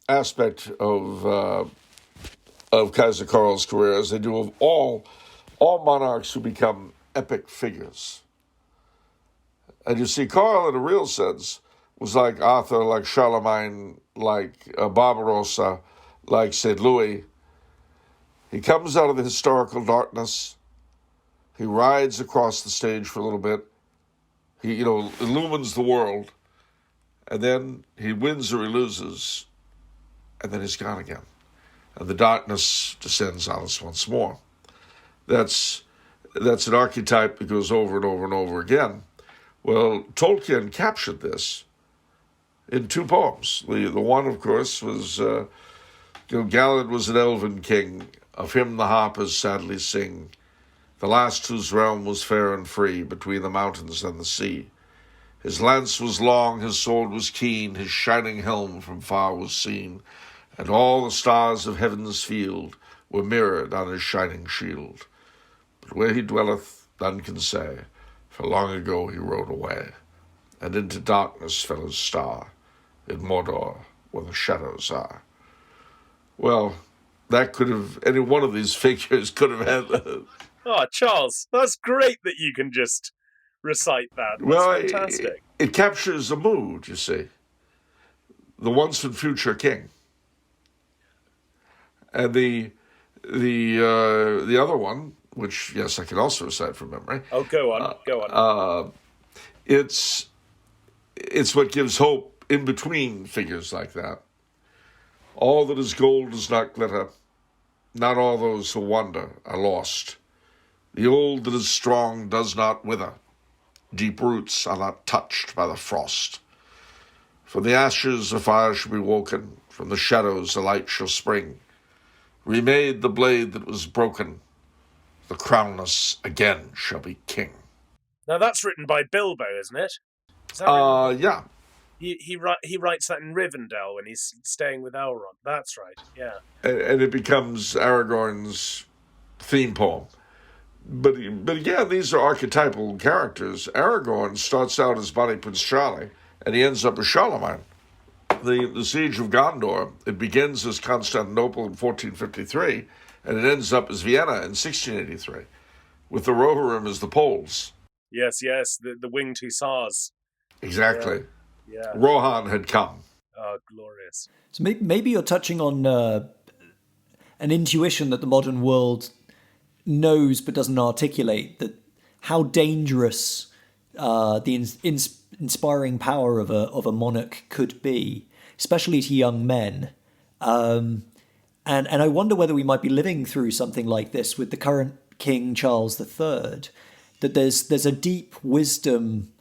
aspect of Kaiser Karl's career, as they do of all monarchs who become epic figures. And you see, Karl, in a real sense, was like Arthur, like Charlemagne, like Barbarossa, like St. Louis. He comes out of the historical darkness. He rides across the stage for a little bit. He, illumines the world. And then he wins or he loses. And then he's gone again. And the darkness descends on us once more. That's an archetype that goes over and over and over again. Well, Tolkien captured this in two poems. The one, of course, was Galad was an elven king. Of him the harpers sadly sing. The last whose realm was fair and free, between the mountains and the sea. His lance was long, his sword was keen, his shining helm from far was seen, and all the stars of heaven's field were mirrored on his shining shield. But where he dwelleth, none can say, for long ago he rode away, and into darkness fell his star, in Mordor, where the shadows are. Well, that could have, any one of these figures could have had... Oh, Charles, that's great that you can just recite that. That's fantastic. It captures a mood, you see. The once and future king. And the other one which, yes, I can also recite from memory. Oh, go on. It's what gives hope in between figures like that. All that is gold does not glitter. Not all those who wander are lost. The old that is strong does not wither. Deep roots are not touched by the frost. From the ashes a fire shall be woken. From the shadows a light shall spring. Remade the blade that was broken. The crownless again shall be king. Now that's written by Bilbo, isn't it? Is that written? Yeah. He writes that in Rivendell when he's staying with Elrond. That's right, yeah. And it becomes Aragorn's theme poem. But again, these are archetypal characters. Aragorn starts out as Bonnie Prince Charlie, and he ends up as Charlemagne. The Siege of Gondor, it begins as Constantinople in 1453, and it ends up as Vienna in 1683, with the Rohirrim as the Poles. Yes, the winged hussars. Exactly. Yeah. Rohan had come. Oh, glorious. So maybe you're touching on an intuition that the modern world knows but doesn't articulate, that how dangerous the inspiring power of a monarch could be, especially to young men. And I wonder whether we might be living through something like this with the current King Charles III, that there's a deep wisdom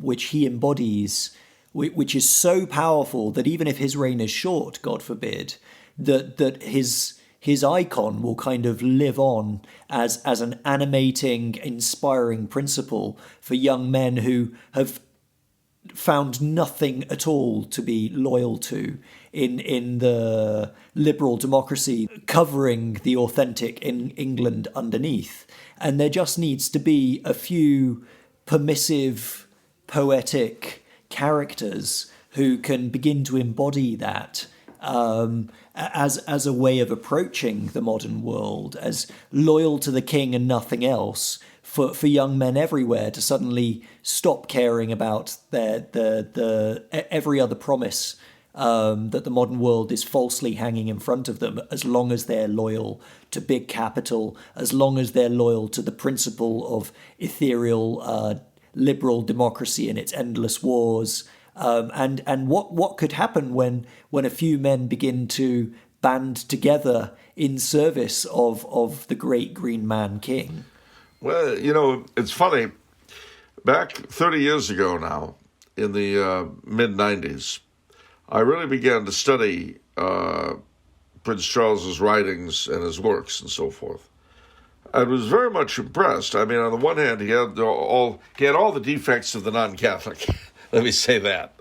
which he embodies, which is so powerful that even if his reign is short, God forbid, that his icon will kind of live on as an animating, inspiring principle for young men who have found nothing at all to be loyal to in the liberal democracy covering the authentic in England underneath. And there just needs to be a few permissive, poetic characters who can begin to embody that as a way of approaching the modern world, as loyal to the king and nothing else, for young men everywhere to suddenly stop caring about the every other promise that the modern world is falsely hanging in front of them, as long as they're loyal to big capital, as long as they're loyal to the principle of ethereal liberal democracy and its endless wars. And what could happen when a few men begin to band together in service of the great Green Man King? Well, it's funny. Back 30 years ago now, in the mid-90s, I really began to study Prince Charles's writings and his works and so forth. I was very much impressed. I mean, on the one hand, he had all the defects of the non-Catholic. Let me say that,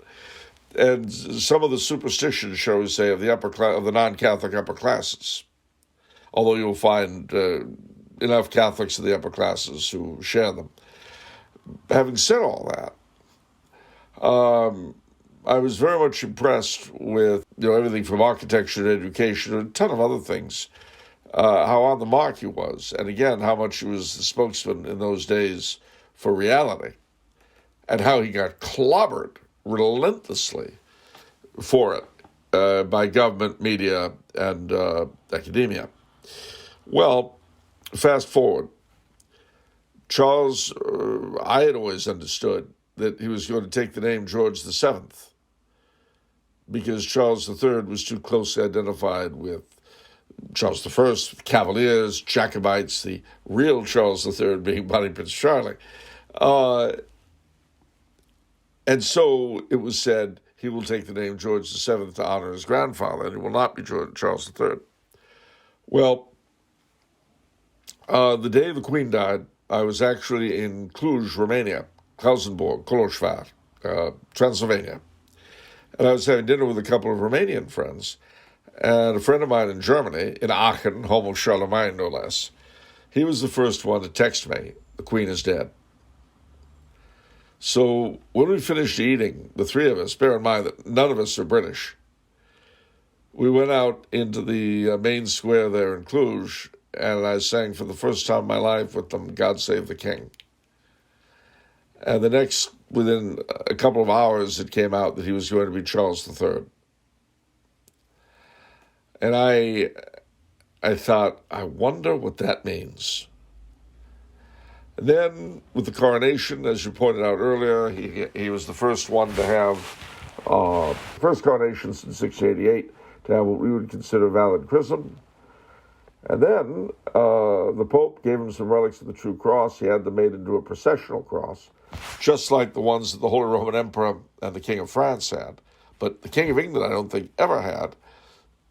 and some of the superstitions, shall we say, of the non-Catholic upper classes. Although you'll find enough Catholics in the upper classes who share them. Having said all that, I was very much impressed with everything from architecture to education and a ton of other things. How on the mark he was, and again, how much he was the spokesman in those days for reality, and how he got clobbered relentlessly for it by government, media, and academia. Well, fast forward. Charles, I had always understood that he was going to take the name George VII because Charles III was too closely identified with Charles I, Cavaliers, Jacobites, the real Charles III being Bonnie Prince Charlie. And so it was said he will take the name George VII to honor his grandfather, and it will not be Charles III. Well, the day the Queen died, I was actually in Cluj, Romania, Klausenburg, Koloshvar, Transylvania. And I was having dinner with a couple of Romanian friends. And a friend of mine in Germany, in Aachen, home of Charlemagne, no less, he was the first one to text me, the Queen is dead. So when we finished eating, the three of us, bear in mind that none of us are British, we went out into the main square there in Cluj, and I sang for the first time in my life with them, God Save the King. And within a couple of hours, it came out that he was going to be Charles III. And I thought, I wonder what that means. And then, with the coronation, as you pointed out earlier, he was the first one to have, first coronation since 1688, to have what we would consider valid chrism. And then the Pope gave him some relics of the True Cross. He had them made into a processional cross, just like the ones that the Holy Roman Emperor and the King of France had. But the King of England, I don't think, ever had,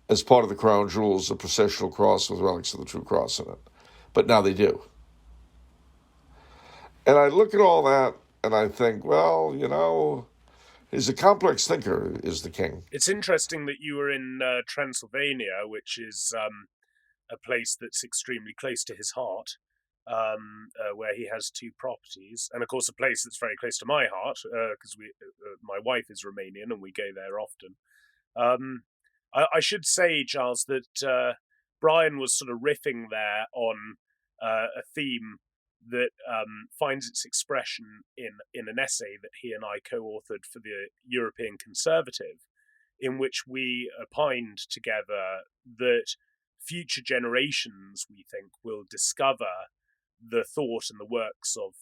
as part of the crown jewels, a processional cross with relics of the True Cross in it. But now they do. And I look at all that and I think, well, you know, he's a complex thinker, is the king. It's interesting that you were in Transylvania, which is a place that's extremely close to his heart, where he has two properties, and of course a place that's very close to my heart, because my wife is Romanian and we go there often. I should say, Giles, that Brian was sort of riffing there on a theme that finds its expression in an essay that he and I co-authored for the European Conservative, in which we opined together that future generations, we think, will discover the thought and the works of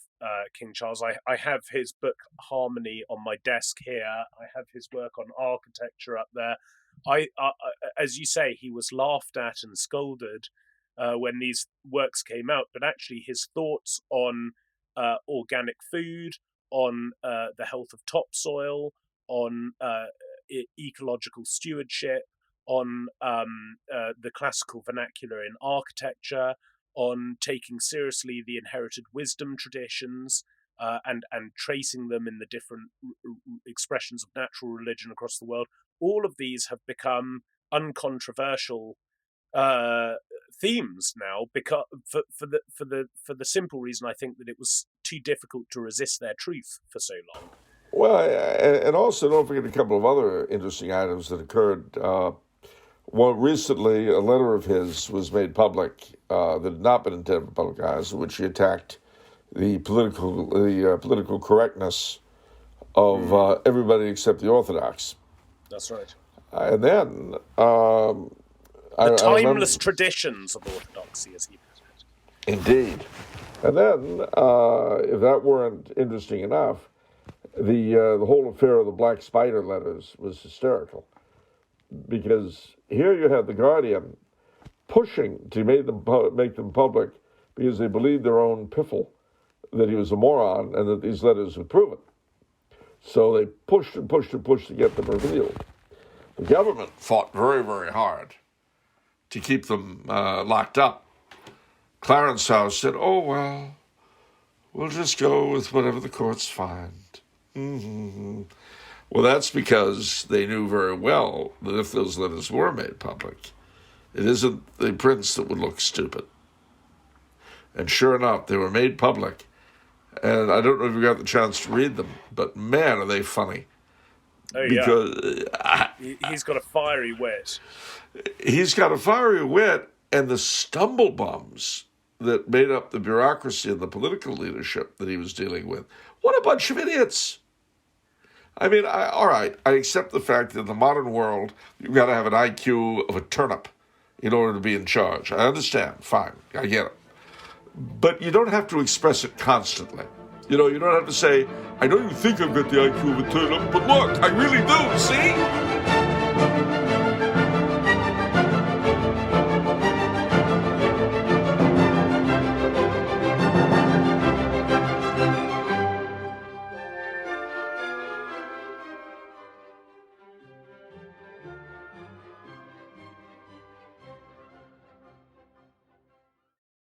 King Charles. I have his book Harmony on my desk here. I have his work on architecture up there. As you say, he was laughed at and scolded when these works came out, but actually his thoughts on organic food, on the health of topsoil, on ecological stewardship, on the classical vernacular in architecture, on taking seriously the inherited wisdom traditions and tracing them in the different expressions of natural religion across the world. All of these have become uncontroversial themes now, because for the simple reason, I think, that it was too difficult to resist their truth for so long. Well, and also don't forget a couple of other interesting items that occurred. Well, recently, a letter of his was made public that had not been intended for public eyes, in which he attacked the political correctness of everybody except the Orthodox. That's right. And then the timeless traditions of orthodoxy, as he put it. Indeed. And then, if that weren't interesting enough, the whole affair of the Black Spider letters was hysterical, because here you had the Guardian pushing to make them public because they believed their own piffle that he was a moron and that these letters would prove it. So they pushed and pushed and pushed to get them revealed. The government fought very, very hard to keep them locked up. Clarence House said, oh, well, we'll just go with whatever the courts find. Mm-hmm. Well, that's because they knew very well that if those letters were made public, it isn't the prince that would look stupid. And sure enough, they were made public. And I don't know if you got the chance to read them, but man, are they funny. Oh, because, he's got a fiery wit. He's got a fiery wit, and the stumble bums that made up the bureaucracy and the political leadership that he was dealing with. What a bunch of idiots. I mean, all right, I accept the fact that in the modern world, you've got to have an IQ of a turnip in order to be in charge. I understand. Fine. I get it. But you don't have to express it constantly. You know, you don't have to say, I know you think I've got the IQ of a turnip, but look, I really do, see?